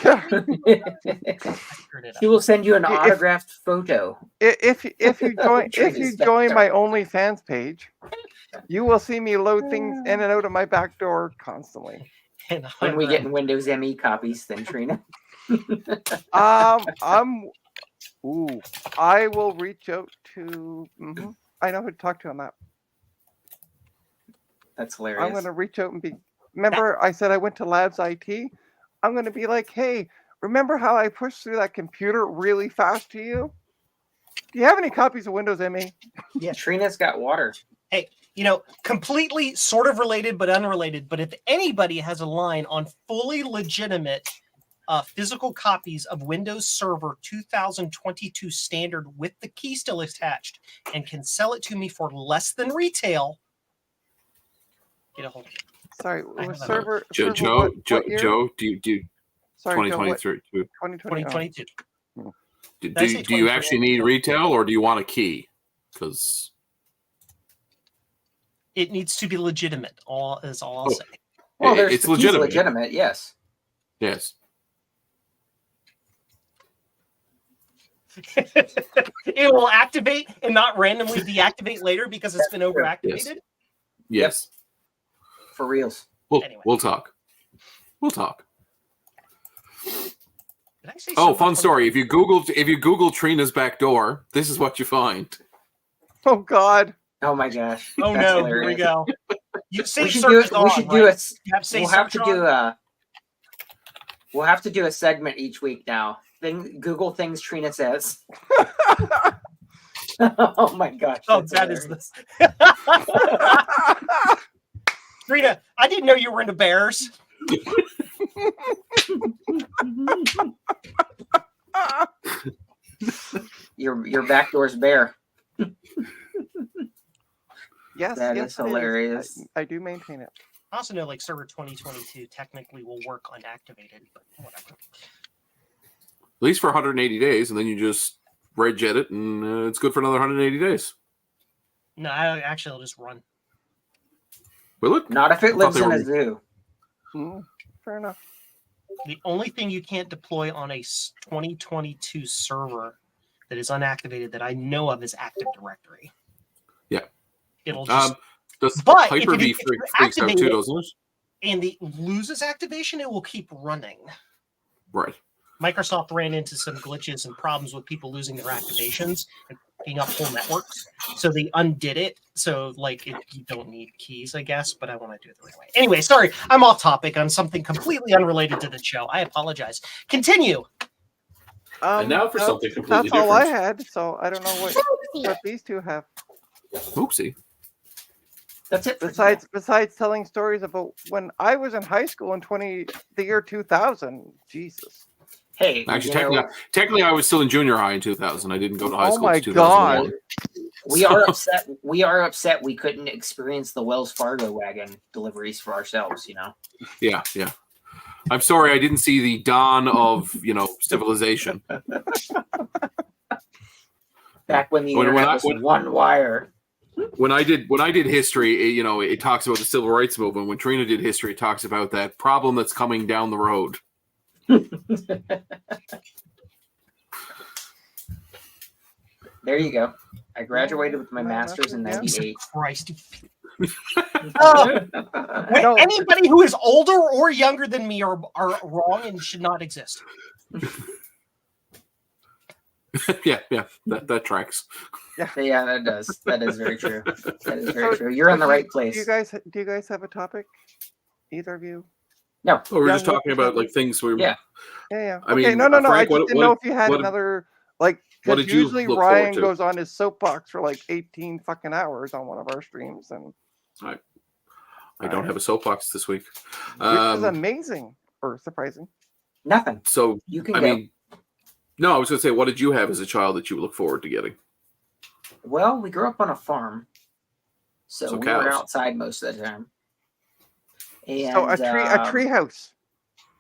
Speaker 2: Yeah.
Speaker 1: She will send you an autographed photo.
Speaker 2: If you join
Speaker 1: Trina's back door.
Speaker 2: my OnlyFans page, you will see me load things in and out of my back door constantly.
Speaker 1: When we get in Windows ME copies, then Trina.
Speaker 2: I will reach out to. I know who to talk to on that.
Speaker 1: That's
Speaker 2: I'm
Speaker 1: hilarious.
Speaker 2: going to reach out and be. Remember, I said I went to Labs IT. I'm going to be like, hey, remember how I pushed through that computer really fast to you? Do you have any copies of Windows ME?
Speaker 1: Yeah, Trina's got water.
Speaker 3: Completely sort of related but unrelated. But if anybody has a line on fully legitimate physical copies of Windows Server 2022 Standard with the key still attached and can sell it to me for less than retail, get a hold of it.
Speaker 2: Sorry,
Speaker 3: I
Speaker 2: was
Speaker 3: have
Speaker 2: server.
Speaker 4: Joe,
Speaker 2: server what year?
Speaker 4: Joe, do you
Speaker 2: Sorry, Joe, what-
Speaker 4: 2023?
Speaker 2: 2020.
Speaker 3: 2022.
Speaker 4: Do
Speaker 3: Did I say
Speaker 4: you actually
Speaker 3: 2020?
Speaker 4: need retail or do you want a key? Because
Speaker 3: It needs to be legitimate. All is all I'll
Speaker 4: Oh.
Speaker 3: say.
Speaker 1: Well, there's
Speaker 4: It's
Speaker 1: he's
Speaker 4: legitimate.
Speaker 1: legitimate, yes.
Speaker 4: Yes.
Speaker 3: It will activate and not randomly deactivate later because it's been overactivated.
Speaker 4: Yes.
Speaker 1: For reals.
Speaker 3: Anyway.
Speaker 4: We'll talk. We'll talk.
Speaker 3: Did I say
Speaker 4: Oh,
Speaker 3: so
Speaker 4: fun
Speaker 3: much?
Speaker 4: story. If you Google Trina's back door, this is what you find.
Speaker 2: Oh God.
Speaker 1: Oh my gosh.
Speaker 3: Oh
Speaker 1: That's
Speaker 3: no! Here we
Speaker 1: hilarious.
Speaker 3: go. You say
Speaker 1: We should
Speaker 3: search
Speaker 1: do
Speaker 3: is
Speaker 1: it.
Speaker 3: on,
Speaker 1: We should
Speaker 3: right?
Speaker 1: do it.
Speaker 3: You have to say
Speaker 1: We'll have
Speaker 3: search
Speaker 1: to do
Speaker 3: on?
Speaker 1: We'll have to do a segment each week now. Google things Trina says. Oh my gosh.
Speaker 3: Oh,
Speaker 1: that's
Speaker 3: that is
Speaker 1: hilarious.
Speaker 3: Rita, I didn't know you were into bears.
Speaker 1: Your back door's bare.
Speaker 2: Yes,
Speaker 1: That
Speaker 2: yes,
Speaker 1: is
Speaker 2: it
Speaker 1: hilarious.
Speaker 2: I do maintain it.
Speaker 3: I also know like server 2022 technically will work unactivated, but whatever.
Speaker 4: At least for 180 days, and then you just red jet it, and it's good for another 180 days.
Speaker 3: No, I'll just run.
Speaker 4: Will it?
Speaker 1: Not if it
Speaker 4: thought
Speaker 1: lives
Speaker 4: they
Speaker 1: in
Speaker 4: were-
Speaker 1: a zoo.
Speaker 2: Fair enough.
Speaker 3: The only thing you can't deploy on a 2022 server that is unactivated that I know of is Active Directory.
Speaker 4: Yeah.
Speaker 3: It'll just
Speaker 4: Does
Speaker 3: But if
Speaker 4: Hyper-V
Speaker 3: it- if you're
Speaker 4: freaks out too,
Speaker 3: activated-
Speaker 4: doesn't it?
Speaker 3: and it loses activation, it will keep running.
Speaker 4: Right.
Speaker 3: Microsoft ran into some glitches and problems with people losing their activations and picking up whole networks. So they undid it. So you don't need keys, I guess, but I want to do it the right way. Anyway, sorry, I'm off topic on something completely unrelated to the show. I apologize. Continue.
Speaker 4: And now for
Speaker 2: that-
Speaker 4: something completely
Speaker 2: That's all I
Speaker 4: different.
Speaker 2: had. So I don't know what these two have.
Speaker 4: Oopsie.
Speaker 1: That's it. For
Speaker 2: Besides telling stories about when I was in high school in the year 2000. Jesus.
Speaker 1: Hey,
Speaker 4: Actually, technically, I was still in junior high in 2000. I didn't go to high
Speaker 2: Oh
Speaker 4: school
Speaker 2: my
Speaker 4: in 2001.
Speaker 1: we are upset. We are upset we couldn't experience the Wells Fargo wagon deliveries for ourselves.
Speaker 4: Yeah. I'm sorry, I didn't see the dawn of civilization.
Speaker 1: Back when the
Speaker 4: When
Speaker 1: internet
Speaker 4: I-
Speaker 1: was
Speaker 4: when-
Speaker 1: one wire.
Speaker 4: When I did history, it talks about the civil rights movement. When Trina did history, it talks about that problem that's coming down the road.
Speaker 1: There you go. I graduated with my
Speaker 2: My
Speaker 1: master's in
Speaker 2: master's, yeah.
Speaker 1: '98.
Speaker 3: Christ.
Speaker 2: No.
Speaker 3: Anybody who is older or younger than me are wrong and should not exist.
Speaker 4: yeah, that tracks.
Speaker 1: Yeah, that does. That is very true. That is very
Speaker 2: So-
Speaker 1: true. You're in the
Speaker 2: so
Speaker 1: right
Speaker 2: Do
Speaker 1: place.
Speaker 2: you guys have a topic? Either of you?
Speaker 1: No.
Speaker 4: Oh, we're
Speaker 2: Yeah,
Speaker 4: just talking about like things we.
Speaker 1: Yeah.
Speaker 2: Yeah.
Speaker 4: I
Speaker 2: Okay.
Speaker 4: mean,
Speaker 2: No. I
Speaker 4: Frank,
Speaker 2: just didn't know if you had
Speaker 4: what-
Speaker 2: another
Speaker 4: what
Speaker 2: because
Speaker 4: did you
Speaker 2: usually
Speaker 4: look
Speaker 2: Ryan
Speaker 4: forward to?
Speaker 2: goes on his soapbox for like 18 fucking hours on one of our streams, and
Speaker 4: I don't have a soapbox this week.
Speaker 2: which is amazing or surprising.
Speaker 1: Nothing.
Speaker 4: So
Speaker 1: You can
Speaker 4: I
Speaker 1: go.
Speaker 4: mean, no, I was going to say, what did you have as a child that you look forward to getting?
Speaker 1: Well, we grew up on a farm, so
Speaker 4: So
Speaker 1: we were
Speaker 4: cows.
Speaker 1: outside most of the time. And
Speaker 2: So a tree house.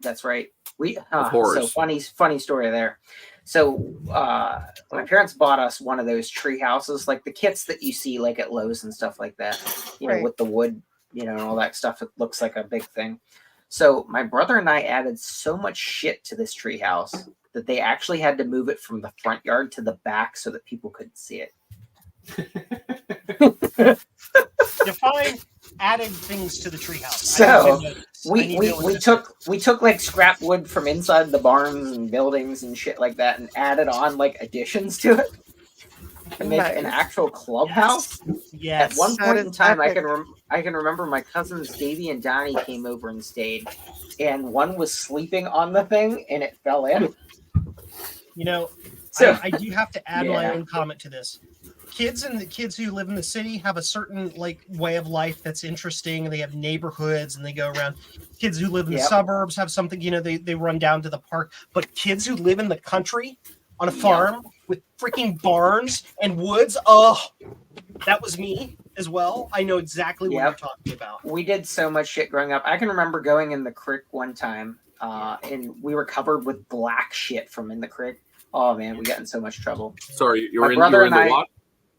Speaker 1: That's right. So
Speaker 4: horrors.
Speaker 1: funny story there. So my parents bought us one of those tree houses, like the kits that you see like at Lowe's and stuff like that.
Speaker 2: Right.
Speaker 1: With the wood, and all that stuff. It looks like a big thing. So my brother and I added so much shit to this tree house that they actually had to move it from the front yard to the back so that people couldn't see it.
Speaker 3: Define added things to the treehouse.
Speaker 1: So, we took like scrap wood from inside the barns and buildings and shit like that and added on like additions to it to make an
Speaker 2: Nice.
Speaker 1: actual clubhouse.
Speaker 3: Yes.
Speaker 1: At one
Speaker 2: That
Speaker 1: point
Speaker 2: is
Speaker 1: in time,
Speaker 2: epic.
Speaker 1: I can remember my cousins Davey and Donnie came over and stayed, and one was sleeping on the thing and it fell in. So
Speaker 3: I do have to add my
Speaker 1: Yeah.
Speaker 3: own comment to this. Kids who live in the city have a certain way of life that's interesting, and they have neighborhoods and they go around. Kids who live in the
Speaker 1: Yep.
Speaker 3: suburbs have something, they run down to the park. But kids who live in the country on a farm with freaking barns and woods, that was me as well. I know exactly what
Speaker 1: Yep.
Speaker 3: you're talking about.
Speaker 1: we did so much shit growing up. I can remember going in the creek one time, and we were covered with black shit from in the creek. Oh man, we got in so much trouble.
Speaker 4: Sorry, you
Speaker 1: My
Speaker 4: were in
Speaker 1: brother
Speaker 4: the
Speaker 1: and I-
Speaker 4: what?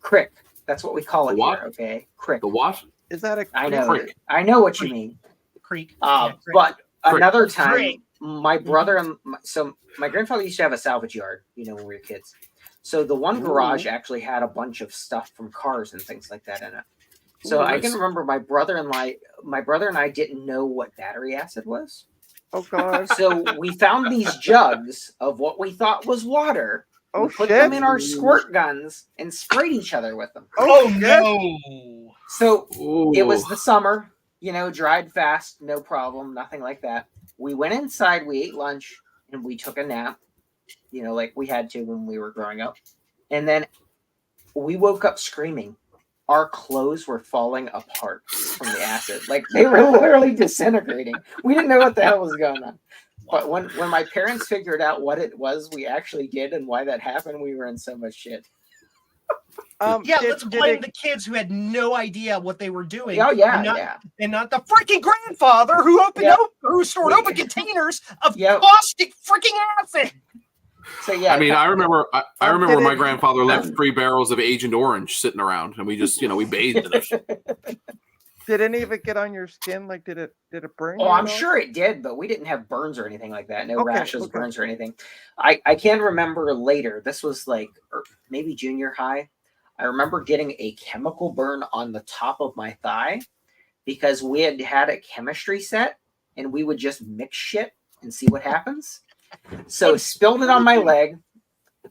Speaker 1: Crick. That's what we call it
Speaker 4: The what?
Speaker 1: here, okay? Crick.
Speaker 4: The what?
Speaker 2: Is that a
Speaker 1: I know.
Speaker 4: Creek.
Speaker 1: I know what you mean.
Speaker 3: Creek.
Speaker 1: But
Speaker 4: Creek.
Speaker 1: another
Speaker 3: Creek.
Speaker 1: time, my brother and so my grandfather used to have a salvage yard. When we were kids. So the one garage actually had a bunch of stuff from cars and things like that in it. So
Speaker 4: Ooh,
Speaker 1: I
Speaker 4: nice.
Speaker 1: can remember my brother and I didn't know what battery acid was.
Speaker 2: Oh god.
Speaker 1: So we found these jugs of what we thought was water.
Speaker 2: Oh
Speaker 1: We put
Speaker 2: shit.
Speaker 1: them in our squirt guns and sprayed each other with them.
Speaker 3: Oh
Speaker 2: shit.
Speaker 3: no!
Speaker 1: So
Speaker 4: Ooh.
Speaker 1: it was the summer, dried fast, no problem, nothing like that. We went inside, we ate lunch, and we took a nap, like we had to when we were growing up. And then we woke up screaming. Our clothes were falling apart from the acid. Like they were literally disintegrating. We didn't know what the hell was going on. But when my parents figured out what it was we actually did and why that happened, we were in so much shit.
Speaker 3: Let's blame the kids who had no idea what they were doing.
Speaker 1: Oh yeah,
Speaker 3: and not the freaking grandfather who who stored open containers of caustic freaking acid.
Speaker 1: So yeah,
Speaker 4: I mean, I remember my grandfather left 3 barrels of Agent Orange sitting around, and we just, we bathed in it.
Speaker 2: Did any of it get on your skin? Like, did it burn?
Speaker 1: Oh, I'm sure it did, but we didn't have burns or anything like that. No rashes,
Speaker 2: okay.
Speaker 1: burns, or anything. I can remember later. This was like maybe junior high. I remember getting a chemical burn on the top of my thigh because we had a chemistry set, and we would just mix shit and see what happens. So spilled it on my leg.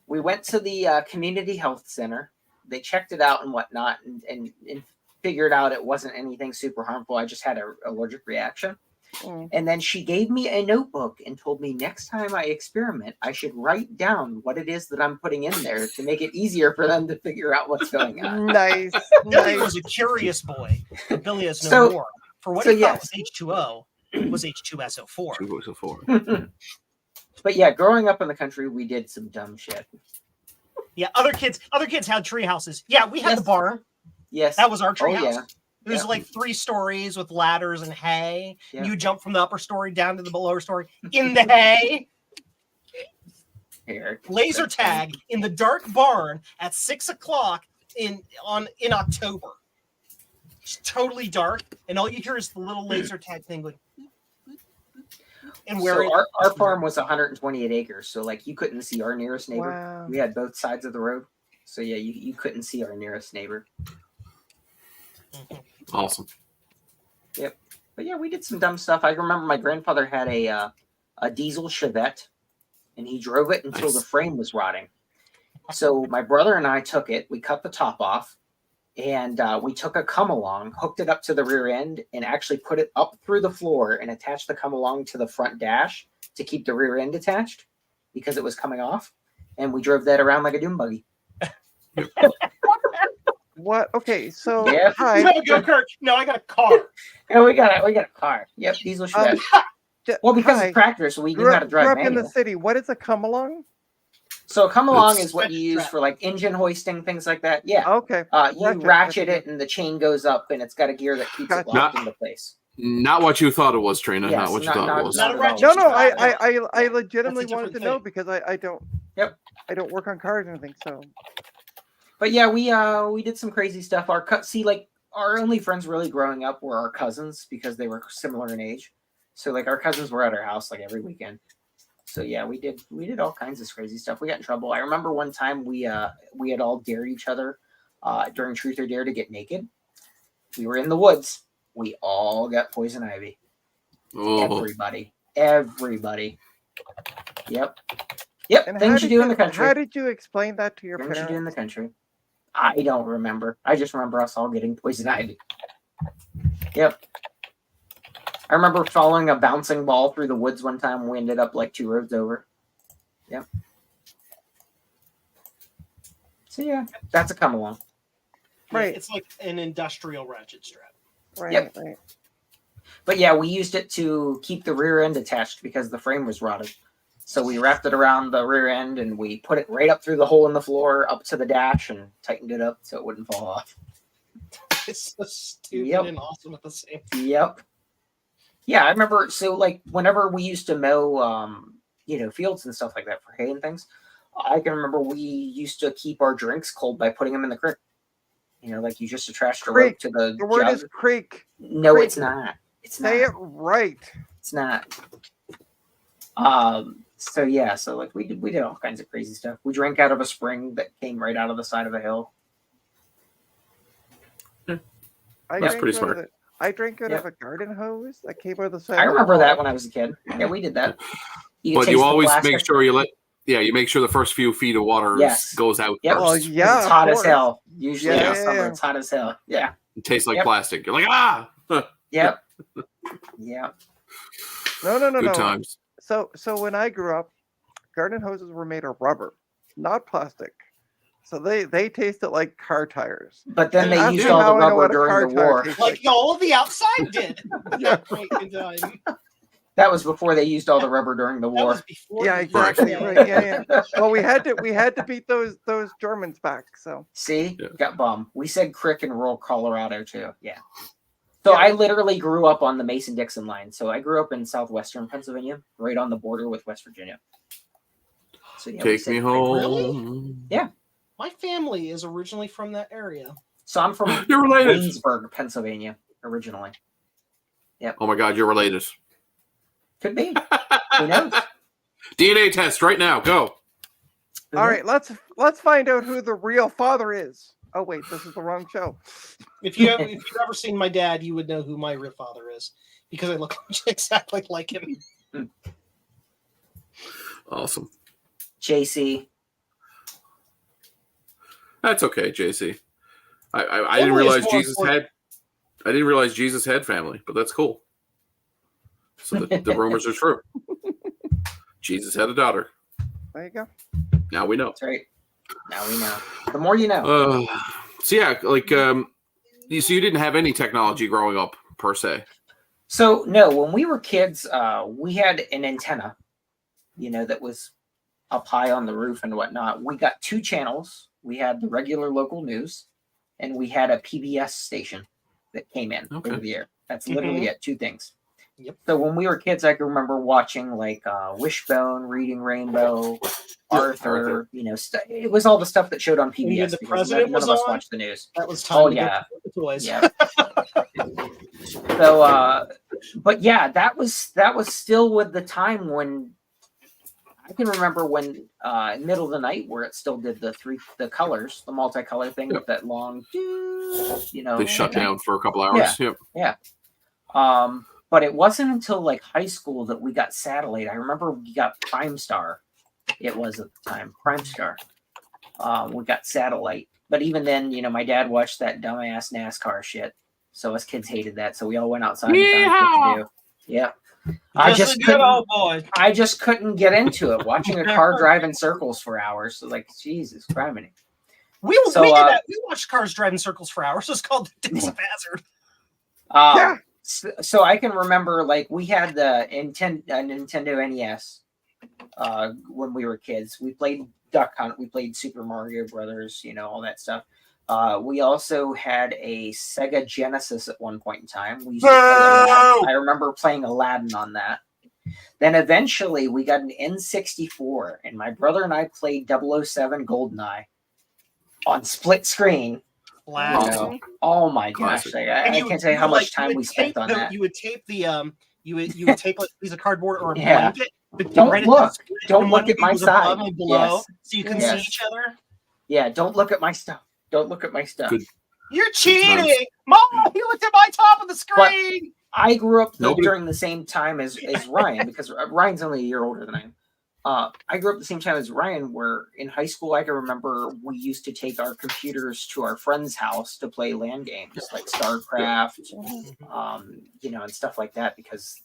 Speaker 1: We went to the community health center. They checked it out and whatnot, and figured out it wasn't anything super harmful. I just had an allergic reaction. And then she gave me a notebook and told me next time I experiment, I should write down what it is that I'm putting in there to make it easier for them to figure out what's going on.
Speaker 2: Nice.
Speaker 3: Billy was a curious boy. Billy has no more. For what he thought was H2O, it was H2SO4.
Speaker 4: H2SO4.
Speaker 1: But yeah, growing up in the country, we did some dumb shit.
Speaker 3: Yeah, other kids had tree houses. Yeah, we had the barn.
Speaker 1: Yes.
Speaker 3: That was our tree house.
Speaker 1: Yeah.
Speaker 3: It was like 3 stories with ladders and hay.
Speaker 1: Yeah.
Speaker 3: You jump from the upper story down to the lower story in the hay. Laser tag in the dark barn at 6:00 in October. It's totally dark, and all you hear is the little laser tag thing going. And
Speaker 1: so our farm was 128 acres, so like you couldn't see our nearest neighbor.
Speaker 2: Wow.
Speaker 1: We had both sides of the road, so yeah, you couldn't see our nearest neighbor.
Speaker 4: Awesome.
Speaker 1: Yep. But yeah, we did some dumb stuff. I remember my grandfather had a diesel Chevette, and he drove it until the frame was rotting. So my brother and I took it. We cut the top off, and we took a come-along, hooked it up to the rear end, and actually put it up through the floor and attached the come-along to the front dash to keep the rear end attached because it was coming off. And we drove that around like a dune buggy.
Speaker 2: What? Okay, so
Speaker 1: Yeah.
Speaker 2: hi.
Speaker 3: No, I got a car.
Speaker 1: And we got a car. Yep, diesel Chevette. Well, because it's tractors, so we knew how to drive
Speaker 2: grew up
Speaker 1: manual.
Speaker 2: in the city. What is a come along?
Speaker 1: So a come along is what you use for like engine hoisting, things like that. Yeah.
Speaker 2: Okay.
Speaker 1: You ratchet it and the chain goes up and it's got a gear that keeps it locked into place.
Speaker 4: Not what you thought it was, Trina.
Speaker 1: Yes,
Speaker 4: not what you thought it was.
Speaker 3: Not a ratchet.
Speaker 2: No, I legitimately wanted to know
Speaker 3: thing.
Speaker 2: because I don't.
Speaker 1: Yep.
Speaker 2: I don't work on cars or anything, so.
Speaker 1: But yeah, we did some crazy stuff. Our only friends really growing up were our cousins because they were similar in age. So like our cousins were at our house like every weekend. So yeah, we did all kinds of crazy stuff. We got in trouble. I remember one time we had all dared each other during Truth or Dare to get naked. We were in the woods. We all got poison ivy.
Speaker 4: Oh.
Speaker 1: Everybody. Yep.
Speaker 2: And
Speaker 1: Things you do in the country.
Speaker 2: How did you explain that to your
Speaker 1: Things you
Speaker 2: parents?
Speaker 1: do in the country. I don't remember. I just remember us all getting poison ivy. Yep. I remember following a bouncing ball through the woods one time. And we ended up like 2 roads over. Yep. So yeah, that's a come along.
Speaker 2: Right.
Speaker 3: It's like an industrial ratchet strap.
Speaker 2: Right.
Speaker 1: Yep.
Speaker 2: Right.
Speaker 1: But yeah, we used it to keep the rear end attached because the frame was rotted. So we wrapped it around the rear end and we put it right up through the hole in the floor, up to the dash, and tightened it up so it wouldn't fall off.
Speaker 3: It's so stupid and awesome at the same time.
Speaker 1: Yep. Yeah, I remember. So like whenever we used to mow, fields and stuff like that for hay and things, I can remember we used to keep our drinks cold by putting them in the creek. You know, like you just attach the
Speaker 2: Creek.
Speaker 1: rope to the
Speaker 2: The word
Speaker 1: jug.
Speaker 2: is creek.
Speaker 1: No,
Speaker 2: creek.
Speaker 1: it's not. It's
Speaker 2: Say
Speaker 1: not.
Speaker 2: it right.
Speaker 1: It's not. So yeah, so like we did all kinds of crazy stuff. We drank out of a spring that came right out of the side of a hill.
Speaker 4: That's pretty smart.
Speaker 2: I drank out
Speaker 1: Yep.
Speaker 2: of a garden hose that came out of the side.
Speaker 1: I
Speaker 2: of the
Speaker 1: remember
Speaker 2: wall.
Speaker 1: that when I was a kid. Yeah, we did that. You
Speaker 4: But
Speaker 1: taste
Speaker 4: you
Speaker 1: the
Speaker 4: always
Speaker 1: plastic.
Speaker 4: make sure you make sure the first few feet of water
Speaker 1: Yes.
Speaker 4: goes out
Speaker 1: Yep.
Speaker 4: first.
Speaker 2: Well,
Speaker 1: 'Cause
Speaker 2: yeah,
Speaker 1: it's
Speaker 2: of
Speaker 1: hot as
Speaker 2: course.
Speaker 1: hell. Usually
Speaker 2: Yeah,
Speaker 1: in
Speaker 2: yeah,
Speaker 1: the summer,
Speaker 2: yeah.
Speaker 1: it's hot as hell. Yeah.
Speaker 4: It tastes like
Speaker 1: Yep.
Speaker 4: plastic. You're like, ah.
Speaker 1: Yep. Yeah.
Speaker 2: No.
Speaker 4: Good times.
Speaker 2: So when I grew up, garden hoses were made of rubber, not plastic. So they tasted like car tires.
Speaker 1: But then
Speaker 2: And
Speaker 1: they
Speaker 2: that's
Speaker 1: used
Speaker 2: how
Speaker 1: all the
Speaker 2: I know
Speaker 1: rubber
Speaker 2: what a
Speaker 1: during
Speaker 2: car
Speaker 1: the
Speaker 2: tire
Speaker 1: war.
Speaker 2: tastes
Speaker 3: Like all of the outside did.
Speaker 2: Yeah.
Speaker 3: That point in time.
Speaker 1: That was before they used all the rubber during the
Speaker 3: That
Speaker 1: war.
Speaker 3: was before.
Speaker 2: Yeah,
Speaker 3: the-
Speaker 2: exactly. Right. Yeah. Well, we had to beat those Germans back. So
Speaker 1: See,
Speaker 4: Yeah.
Speaker 1: got bum. We said crick in rural Colorado too. Yeah. So
Speaker 2: Yeah.
Speaker 1: I literally grew up on the Mason-Dixon line. So I grew up in southwestern Pennsylvania, right on the border with West Virginia. So yeah, we
Speaker 4: Take
Speaker 1: said
Speaker 4: me
Speaker 1: crick.
Speaker 4: home.
Speaker 1: Yeah.
Speaker 3: My family is originally from that area.
Speaker 1: So I'm from
Speaker 4: You're related.
Speaker 1: Waynesburg, Pennsylvania, originally.
Speaker 4: Oh my God, you're related.
Speaker 1: Could be. Who knows?
Speaker 4: DNA test right now. Go.
Speaker 1: Who
Speaker 2: all
Speaker 1: knows?
Speaker 2: right, let's find out who the real father is. Oh wait, this is the wrong show.
Speaker 3: If you've ever seen my dad, you would know who my real father is because I look exactly like him.
Speaker 4: Awesome.
Speaker 1: JC.
Speaker 4: That's okay, JC. I didn't
Speaker 3: Family is
Speaker 4: realize
Speaker 3: more
Speaker 4: Jesus
Speaker 3: important.
Speaker 4: had. I didn't realize Jesus had family, but that's cool. So the rumors are true. Jesus had a daughter.
Speaker 2: There you go.
Speaker 4: Now we know.
Speaker 1: That's right. Now we know. The more you know.
Speaker 4: So yeah, like so you didn't have any technology growing up per se.
Speaker 1: So no, when we were kids, we had an antenna, that was up high on the roof and whatnot. We got 2 channels. We had the regular local news, and we had a PBS station that came in
Speaker 4: Okay.
Speaker 1: over the air. That's literally it. 2 things.
Speaker 3: Yep.
Speaker 1: So when we were kids, I can remember watching like Wishbone, Reading Rainbow, Arthur. It was all the stuff that showed on
Speaker 3: When
Speaker 1: PBS.
Speaker 3: the
Speaker 1: because
Speaker 3: president
Speaker 1: none
Speaker 3: was
Speaker 1: of us
Speaker 3: on?
Speaker 1: watched the news.
Speaker 3: That was time
Speaker 1: Oh
Speaker 3: to
Speaker 1: yeah.
Speaker 3: go for the toys.
Speaker 1: Yeah. So, but yeah, that was still with the time when I can remember when middle of the night where it still did the colors, the multicolor thing with that long,
Speaker 4: They shut down for a couple hours.
Speaker 1: Yeah. But it wasn't until like high school that we got satellite. I remember we got Prime Star. It was at the time Prime Star. We got satellite, but even then, my dad watched that dumbass NASCAR shit. So us kids hated that. So we all went outside and found what to do. Yeah. I just couldn't get into it. Watching a car drive in circles for hours. So like, Jesus Christ.
Speaker 3: We did that. We watched cars driving circles for hours. It's called the Dukes of Hazzard.
Speaker 2: Yeah.
Speaker 1: So I can remember like we had the Nintendo NES when we were kids. We played Duck Hunt. We played Super Mario Brothers. All that stuff. We also had a Sega Genesis at one point in time. We used to play I remember playing Aladdin on that. Then eventually we got an N64, and my brother and I played 007 GoldenEye on split screen.
Speaker 3: Wow.
Speaker 1: Oh my gosh! I can't tell you how much time we spent on that.
Speaker 3: You would tape the you would tape like a piece of cardboard or a
Speaker 1: Yeah.
Speaker 3: blanket. But
Speaker 1: Don't look at my side.
Speaker 3: And below,
Speaker 1: Yes.
Speaker 3: so you can
Speaker 1: Yes.
Speaker 3: see each other.
Speaker 1: Yeah, don't look at my stuff. Don't look at my stuff.
Speaker 4: Good.
Speaker 3: You're cheating, Mom. He looked at my top of the screen.
Speaker 1: I grew up
Speaker 4: Nobody-
Speaker 1: during the same time as Ryan because Ryan's only a year older than I am. I grew up the same time as Ryan, where in high school I can remember we used to take our computers to our friend's house to play LAN games like StarCraft, and stuff like that because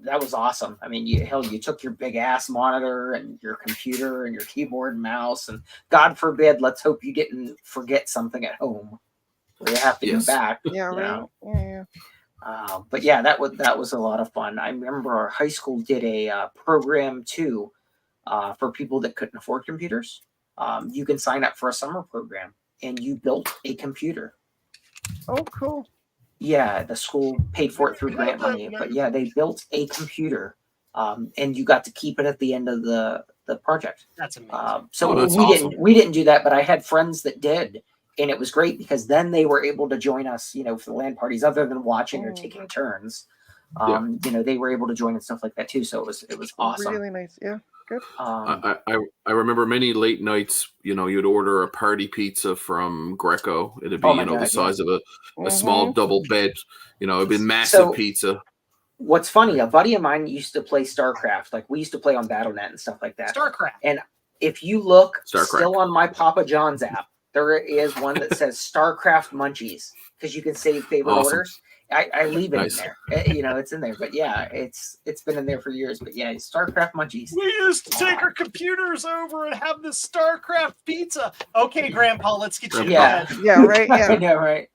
Speaker 1: that was awesome. I mean, you took your big ass monitor and your computer and your keyboard and mouse, and God forbid, let's hope you didn't forget something at home where you have to go back.
Speaker 2: Yeah, right. Yeah.
Speaker 1: But yeah, that was a lot of fun. I remember our high school did a program too for people that couldn't afford computers. You can sign up for a summer program, and you built a computer.
Speaker 2: Oh, cool.
Speaker 1: Yeah, the school paid for it through grant money, but yeah, they built a computer, and you got to keep it at the end of the project.
Speaker 3: That's amazing.
Speaker 1: So
Speaker 4: that's
Speaker 1: we
Speaker 4: awesome.
Speaker 1: didn't do that, but I had friends that did, And it was great because then they were able to join us, for the LAN parties, other than watching or
Speaker 2: Mhm.
Speaker 1: taking turns. They were able to join and stuff like that too. So it was awesome.
Speaker 2: Really nice. Yeah, good.
Speaker 4: I remember many late nights. You'd order a party pizza from Greco. It'd be
Speaker 1: Oh my
Speaker 4: the
Speaker 1: God,
Speaker 4: size of a small double bed. It'd be massive
Speaker 1: So-
Speaker 4: pizza.
Speaker 1: What's funny, a buddy of mine used to play StarCraft. Like we used to play on BattleNet and stuff like that.
Speaker 3: StarCraft.
Speaker 1: And if you look
Speaker 4: StarCraft.
Speaker 1: still on my Papa John's app, there is one that says StarCraft Munchies because you can save favorite
Speaker 4: Awesome.
Speaker 1: orders. I leave it
Speaker 4: Nice.
Speaker 1: in there. It's in there. But yeah, it's been in there for years. But yeah, StarCraft Munchies.
Speaker 3: We used to take our computers over and have the StarCraft pizza. Okay, Grandpa, let's get you to
Speaker 1: Yeah.
Speaker 3: bed.
Speaker 2: Yeah, right.
Speaker 1: I
Speaker 2: Yeah.
Speaker 1: know, right?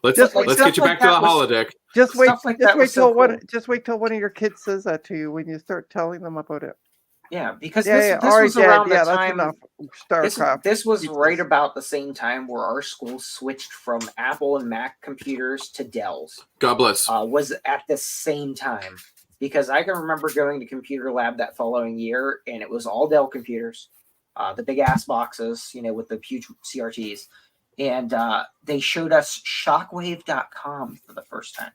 Speaker 4: Let's
Speaker 2: Just
Speaker 4: let's
Speaker 1: stuff
Speaker 4: get you
Speaker 1: like
Speaker 4: back to the
Speaker 1: that was-
Speaker 4: holodeck.
Speaker 2: Just wait.
Speaker 1: Stuff like
Speaker 2: Just
Speaker 1: that
Speaker 2: wait
Speaker 1: was
Speaker 2: till
Speaker 1: so
Speaker 2: one.
Speaker 1: cool.
Speaker 2: Just wait till one of your kids says that to you when you start telling them about it.
Speaker 1: Yeah, because
Speaker 2: Yeah,
Speaker 1: this
Speaker 2: All right,
Speaker 1: was
Speaker 2: Dad.
Speaker 1: around
Speaker 2: Yeah,
Speaker 1: the time.
Speaker 2: that's enough. StarCraft.
Speaker 1: This was
Speaker 2: Pizzas.
Speaker 1: right about the same time where our school switched from Apple and Mac computers to Dell's.
Speaker 4: God bless.
Speaker 1: Was at the same time, because I can remember going to computer lab that following year, and it was all Dell computers, the big ass boxes, with the huge CRTs, and they showed us Shockwave.com for the first time,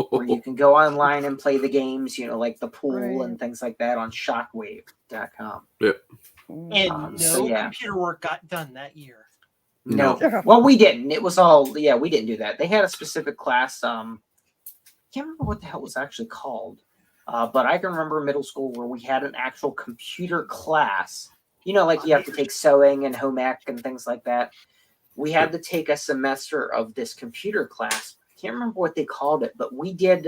Speaker 1: where you can go online and play the games, like the pool
Speaker 2: Right.
Speaker 1: and things like that on Shockwave.com.
Speaker 3: And
Speaker 1: So,
Speaker 3: no
Speaker 1: yeah.
Speaker 3: computer work got done that year.
Speaker 1: No.
Speaker 2: Yeah.
Speaker 1: Well, we didn't. It was all we didn't do that. They had a specific class. Can't remember what the hell it was actually called. But I can remember middle school where we had an actual computer class. Like you have to take sewing and home ec and things like that. We had to take a semester of this computer class. Can't remember what they called it, but we did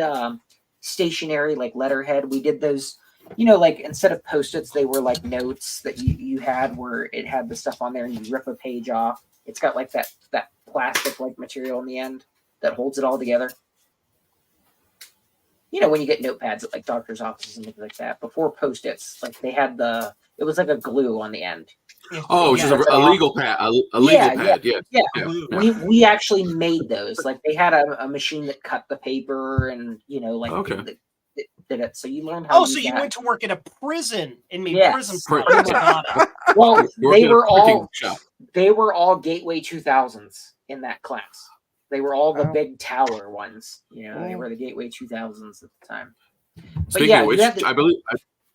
Speaker 1: stationary, like letterhead. We did those, like instead of Post-its, they were like notes that you had where it had the stuff on there and you rip a page off. It's got like that plastic like material in the end that holds it all together. When you get notepads at like doctor's offices and things like that, before Post-its, like they had it was like a glue on the end.
Speaker 4: Oh, it's
Speaker 1: Yeah,
Speaker 4: just
Speaker 1: that's
Speaker 4: a
Speaker 1: an
Speaker 4: legal pad. A legal pad. Yeah.
Speaker 3: Blue.
Speaker 1: We actually made those. Like they had a machine that cut the paper and
Speaker 4: Okay.
Speaker 1: did it. So you learned how.
Speaker 3: Oh,
Speaker 1: to
Speaker 3: so
Speaker 1: use
Speaker 3: you
Speaker 1: that.
Speaker 3: went to work at a prison and made
Speaker 1: Yes.
Speaker 3: prison
Speaker 4: Pretty
Speaker 3: products. Got it.
Speaker 1: Well,
Speaker 4: Working
Speaker 1: they
Speaker 4: at a
Speaker 1: were
Speaker 4: printing
Speaker 1: all
Speaker 4: shop.
Speaker 1: Gateway 2000s in that class. They were all the
Speaker 2: Wow.
Speaker 1: big tower ones. They
Speaker 2: Mm.
Speaker 1: were the Gateway 2000s at the time.
Speaker 4: Speaking
Speaker 1: yeah,
Speaker 4: of
Speaker 1: you
Speaker 4: which,
Speaker 1: had to-
Speaker 4: I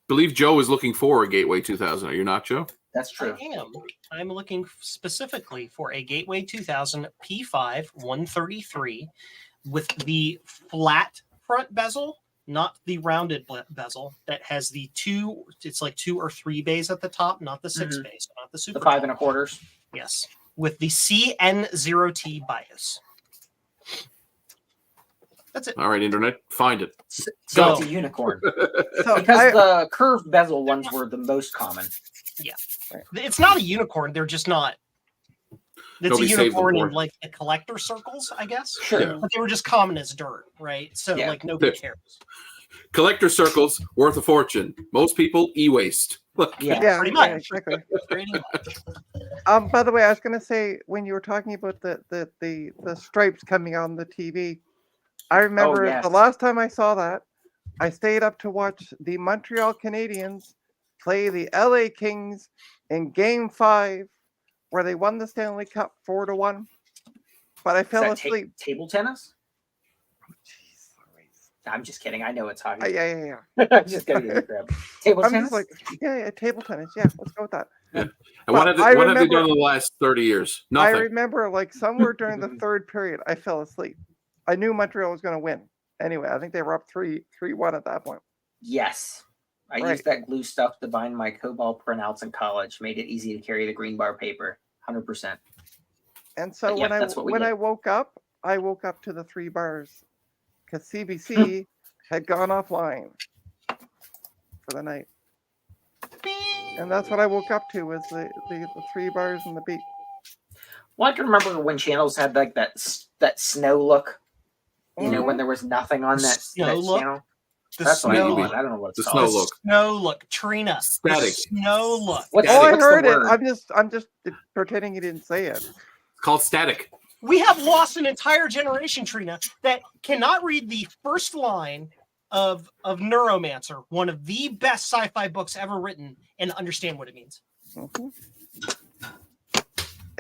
Speaker 4: believe Joe is looking for a Gateway 2000. Are you not, Joe?
Speaker 1: That's true.
Speaker 3: I am. I'm looking specifically for a Gateway 2000 P5 133 with the flat front bezel, not the rounded bezel that has the two. It's like 2 or 3 bays at the top, not the 6
Speaker 1: Mhm.
Speaker 3: bays, not the super.
Speaker 1: The 5
Speaker 3: tall.
Speaker 1: 1/4.
Speaker 3: Yes, with the CN0T bias. That's it.
Speaker 4: All right, internet, find it.
Speaker 1: So
Speaker 3: Go.
Speaker 1: it's a unicorn
Speaker 2: So
Speaker 1: because the curved bezel ones were the most common.
Speaker 3: It's not a unicorn. They're just not. It's
Speaker 4: Nobody
Speaker 3: a
Speaker 4: saved them
Speaker 3: unicorn
Speaker 4: for
Speaker 3: in
Speaker 4: it.
Speaker 3: like the collector circles, I guess.
Speaker 1: Sure.
Speaker 4: Yeah.
Speaker 3: But they were just common as dirt, right? So
Speaker 1: Yeah.
Speaker 3: like nobody
Speaker 4: Yeah.
Speaker 3: cares.
Speaker 4: Collector circles worth a fortune. Most people e-waste.
Speaker 1: Yeah.
Speaker 2: yeah,
Speaker 3: pretty
Speaker 2: yeah,
Speaker 3: much.
Speaker 2: exactly.
Speaker 3: Pretty much.
Speaker 2: By the way, I was going to say when you were talking about the stripes coming on the TV, I remember
Speaker 1: yes.
Speaker 2: the last time I saw that, I stayed up to watch the Montreal Canadiens play the LA Kings in Game 5, where they won the Stanley Cup 4-1. But I
Speaker 1: Is
Speaker 2: fell
Speaker 1: that
Speaker 2: asleep.
Speaker 1: table tennis?
Speaker 2: Jeez Louise.
Speaker 1: I'm just kidding. I know it's hockey.
Speaker 2: Yeah.
Speaker 1: I'm just gonna give you crap. Table
Speaker 2: I'm
Speaker 1: tennis?
Speaker 2: just like, yeah, table tennis. Yeah, let's go with that.
Speaker 4: And
Speaker 2: But
Speaker 4: what have they,
Speaker 2: I
Speaker 4: what have they
Speaker 2: remember-
Speaker 4: done in the last 30 years?
Speaker 2: I
Speaker 4: Nothing.
Speaker 2: remember like somewhere during the third period, I fell asleep. I knew Montreal was going to win. Anyway, I think they were up 3-1 at that point.
Speaker 1: Yes. I
Speaker 2: Right.
Speaker 1: used that glue stuff to bind my COBOL printouts in college. Made it easy to carry the green bar paper. 100%.
Speaker 2: And so
Speaker 1: But yeah, that's what we
Speaker 2: when
Speaker 1: did.
Speaker 2: I woke up to the 3 bars because CBC had gone offline for the night, and that's what I woke up to was the 3 bars and the beat.
Speaker 1: Well, I can remember when channels had like that snow look.
Speaker 2: Mhm.
Speaker 1: When there was nothing on that
Speaker 3: Snow look?
Speaker 1: channel.
Speaker 3: The
Speaker 1: That's what I
Speaker 3: snow,
Speaker 1: call it. I don't know what it's
Speaker 4: The
Speaker 1: called.
Speaker 4: snow look.
Speaker 3: snow look, Trina. The
Speaker 4: Static.
Speaker 3: snow look.
Speaker 1: What's,
Speaker 2: Oh, I
Speaker 1: what's
Speaker 2: heard
Speaker 1: the
Speaker 2: it.
Speaker 1: word?
Speaker 2: I'm just pretending you didn't say it.
Speaker 4: It's called static.
Speaker 3: We have lost an entire generation, Trina, that cannot read the first line of Neuromancer, one of the best sci-fi books ever written, and understand what it means.
Speaker 2: Mhm.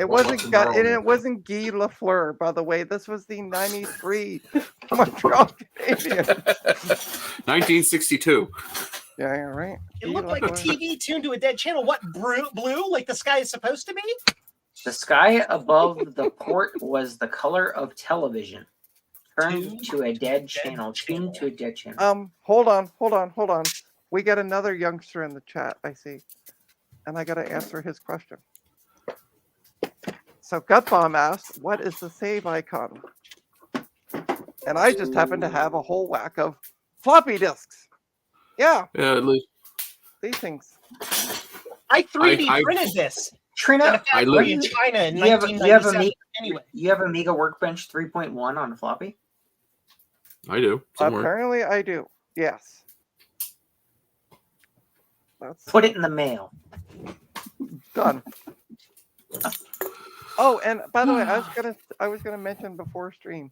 Speaker 2: It
Speaker 4: Well,
Speaker 2: wasn't
Speaker 4: what's
Speaker 2: Guy,
Speaker 4: wrong
Speaker 2: and
Speaker 4: with
Speaker 2: it wasn't Guy Lafleur, by the way. This was the '93 Montreal Canadiens.
Speaker 4: 1962.
Speaker 2: Yeah, right.
Speaker 3: It
Speaker 2: Guy
Speaker 3: looked like a
Speaker 2: Lafleur.
Speaker 3: TV tuned to a dead channel. What, blue, like the sky is supposed to be?
Speaker 1: The sky above the port was the color of television. Turned to a dead channel. Tuned to a dead channel.
Speaker 2: Hold on. We got another youngster in the chat, I see. And I got to answer his question. So Gutbomb asked, what is the save icon? And I just happen to have a whole whack of floppy disks. Yeah,
Speaker 4: Yeah, at least
Speaker 2: these things.
Speaker 3: I 3D
Speaker 4: I-
Speaker 3: printed this in a
Speaker 1: Trina,
Speaker 4: I
Speaker 3: factory
Speaker 4: live-
Speaker 3: in China in
Speaker 1: you have
Speaker 3: 1997. Anyway,
Speaker 1: you have Amiga Workbench 3.1 on floppy?
Speaker 4: I do somewhere.
Speaker 2: Apparently I do. Yes. That's
Speaker 1: Put it in the mail.
Speaker 2: done. Oh, and by the way, I was gonna mention before stream.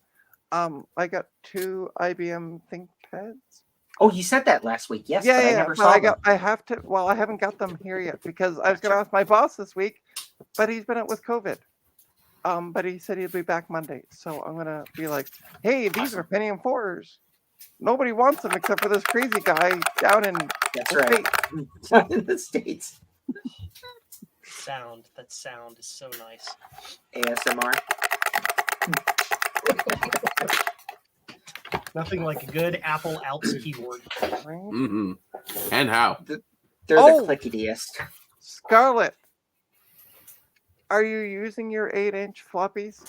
Speaker 2: I got 2 IBM ThinkPads.
Speaker 1: Oh, you said that last week. Yes, but I never
Speaker 2: but
Speaker 1: saw them.
Speaker 2: I have to. Well, I haven't got them here yet because I was gonna ask my boss this week, but he's been out with COVID. But he said he'll be back Monday, so I'm gonna be like, "Hey, these are Pentium 4s. Nobody wants them except for this crazy guy down in
Speaker 1: That's
Speaker 2: the
Speaker 1: right.
Speaker 2: States."
Speaker 1: Down in the States.
Speaker 3: that sound is so nice.
Speaker 1: ASMR.
Speaker 3: Nothing like a good Apple Alps keyboard.
Speaker 2: Right?
Speaker 4: Mm-hmm. And how?
Speaker 1: They're
Speaker 2: Oh!
Speaker 1: the clickiest.
Speaker 2: Scarlett, are you using your 8-inch floppies?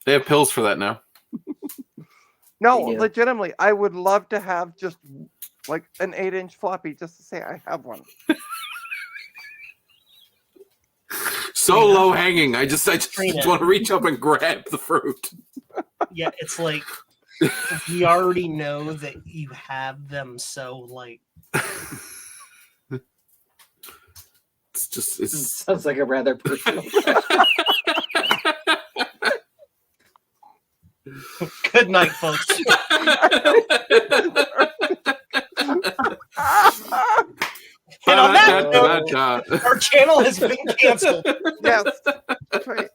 Speaker 4: They have pills for that now.
Speaker 2: No,
Speaker 1: They do.
Speaker 2: legitimately, I would love to have just like an 8-inch floppy just to say I have one.
Speaker 4: So low hanging. I just
Speaker 3: Trina.
Speaker 4: want to reach up and grab the fruit.
Speaker 3: Yeah, it's like we already know that you have them, so like
Speaker 4: It's
Speaker 1: Sounds like a rather personal.
Speaker 3: good night, folks. And on that note, our channel has been canceled.
Speaker 2: Yes, that's right.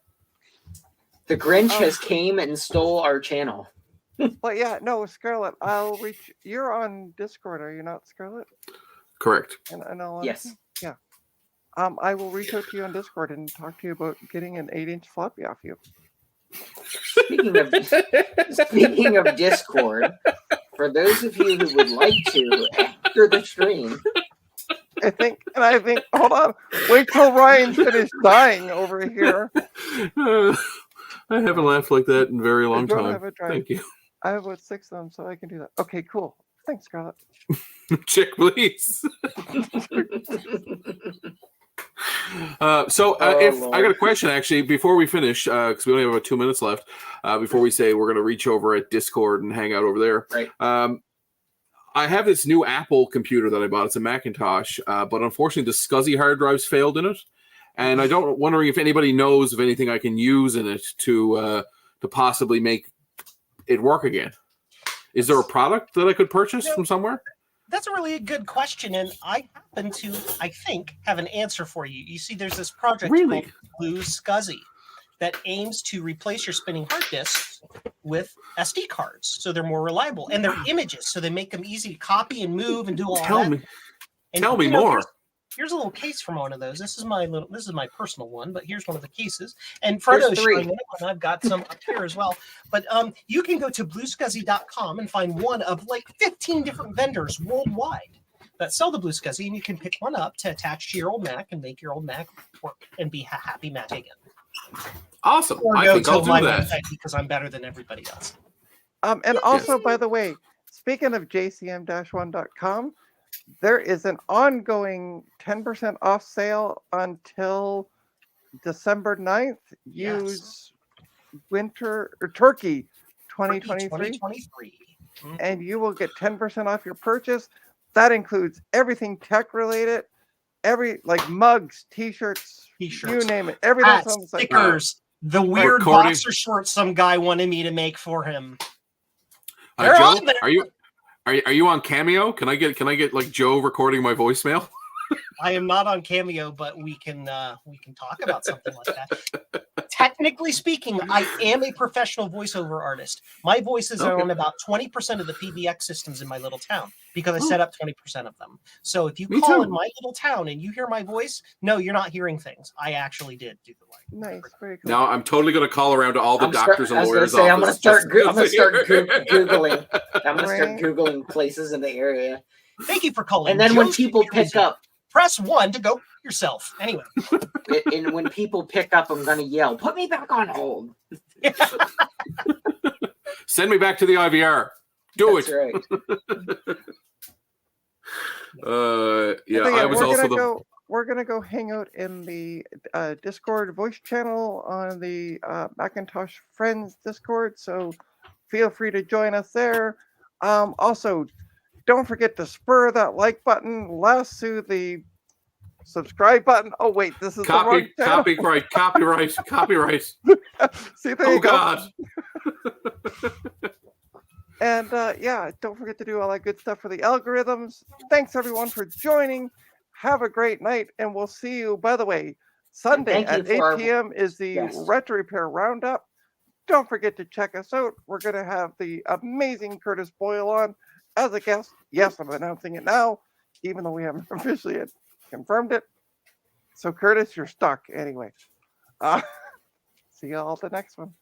Speaker 1: The Grinch has came and stole our channel.
Speaker 2: But yeah, no, Scarlett, I'll reach. You're on Discord, are you not, Scarlett?
Speaker 4: Correct.
Speaker 2: And I'll
Speaker 1: Yes.
Speaker 2: Yeah. I will reach out to you on Discord and talk to you about getting an 8-inch floppy off you.
Speaker 1: Speaking of Discord, for those of you who would like to after the stream,
Speaker 2: I think, hold on, wait till Ryan's finished dying over here.
Speaker 4: I haven't laughed like that in a very long
Speaker 2: Don't
Speaker 4: time.
Speaker 2: have a drive.
Speaker 4: Thank you.
Speaker 2: I have about 6 of them, so I can do that. Okay, cool. Thanks, Scarlett.
Speaker 4: Chick, please. So if
Speaker 1: Lord.
Speaker 4: I got a question actually before we finish, because we only have about 2 minutes left, before we say we're going to reach over at Discord and hang out over there.
Speaker 1: Right.
Speaker 4: I have this new Apple computer that I bought. It's a Macintosh, but unfortunately the SCSI hard drives failed in it, and I don't wondering if anybody knows of anything I can use in it to possibly make it work again. Is there a product that I could purchase from somewhere?
Speaker 3: That's a really good question, and I happen to, I think, have an answer for you. You see, there's this project
Speaker 4: Really?
Speaker 3: called Blue SCSI that aims to replace your spinning hard disks with SD cards, so they're more reliable, and they're images, so they make them easy to copy and move and do all
Speaker 4: Tell
Speaker 3: that.
Speaker 4: me.
Speaker 3: And,
Speaker 4: Tell me
Speaker 3: you know,
Speaker 4: more.
Speaker 3: Here's a little case from one of those. This is my personal one, but here's one of the cases. And Frodo's
Speaker 1: Here's 3.
Speaker 3: showing it, and I've got some up here as well. But you can go to bluescuzzy.com and find one of like 15 different vendors worldwide that sell the Blue SCSI, and you can pick one up to attach to your old Mac and make your old Mac work and be a happy Mac again.
Speaker 4: Awesome.
Speaker 3: Or
Speaker 4: I
Speaker 3: go
Speaker 4: think I'll
Speaker 3: to
Speaker 4: do
Speaker 3: my
Speaker 4: that.
Speaker 3: website because I'm better than everybody else.
Speaker 2: And also, by the way, speaking of jcm-1.com, there is an ongoing 10% off sale until December 9th. Use winter or turkey 2023,
Speaker 3: 2023.
Speaker 2: and you will get 10% off your purchase. That includes everything tech related, like mugs, t-shirts, you name it. Everything
Speaker 3: Hats,
Speaker 2: that's on the site.
Speaker 3: stickers, the weird
Speaker 4: recording.
Speaker 3: boxer shorts some guy wanted me to make for him.
Speaker 4: Joe,
Speaker 3: They're on there.
Speaker 4: are you on Cameo? Can I get like Joe recording my voicemail?
Speaker 3: I am not on Cameo, but we can talk about something like that. Technically speaking, I am a professional voiceover artist. My voices are on about 20% of the PBX systems in my little town because I set up 20% of them. So if you
Speaker 4: Me
Speaker 3: call
Speaker 4: too.
Speaker 3: in my little town and you hear my voice, no, you're not hearing things. I actually did do the light.
Speaker 2: Nice, very cool.
Speaker 4: Now I'm totally going to call around to all the doctors and
Speaker 1: I was gonna
Speaker 4: lawyers'
Speaker 1: say I'm gonna
Speaker 4: office.
Speaker 1: start. I'm gonna
Speaker 4: just-
Speaker 1: start googling. I'm gonna start
Speaker 2: Right.
Speaker 1: googling places in the area,
Speaker 3: Thank you for calling.
Speaker 1: and then when
Speaker 3: Joe's
Speaker 1: people
Speaker 3: Confusing.
Speaker 1: pick up,
Speaker 3: Press 1 to go yourself. Anyway.
Speaker 1: and when people pick up, I'm gonna yell, "Put me back on hold."
Speaker 4: Send me back to the IVR. Do
Speaker 1: That's
Speaker 4: it.
Speaker 1: right.
Speaker 4: Yeah,
Speaker 2: So,
Speaker 4: I was also
Speaker 2: we're gonna go hang out in the Discord voice channel on the Macintosh Friends Discord. So feel free to join us there. Also, don't forget to spur that like button, lasso the subscribe button. Oh wait, this is the wrong channel.
Speaker 4: copyright.
Speaker 2: See, there
Speaker 4: Oh
Speaker 2: you go.
Speaker 4: God.
Speaker 2: And yeah, don't forget to do all that good stuff for the algorithms. Thanks everyone for joining. Have a great night, and we'll see you. By the way, Sunday
Speaker 1: thank you
Speaker 2: at 8
Speaker 1: for our-
Speaker 2: p.m. is the
Speaker 1: Yes.
Speaker 2: Retro Repair Roundup. Don't forget to check us out. We're going to have the amazing Curtis Boyle on as a guest. Yes, I'm announcing it now, even though we haven't officially yet confirmed it. So, Curtis, you're stuck anyway. See you all at the next one.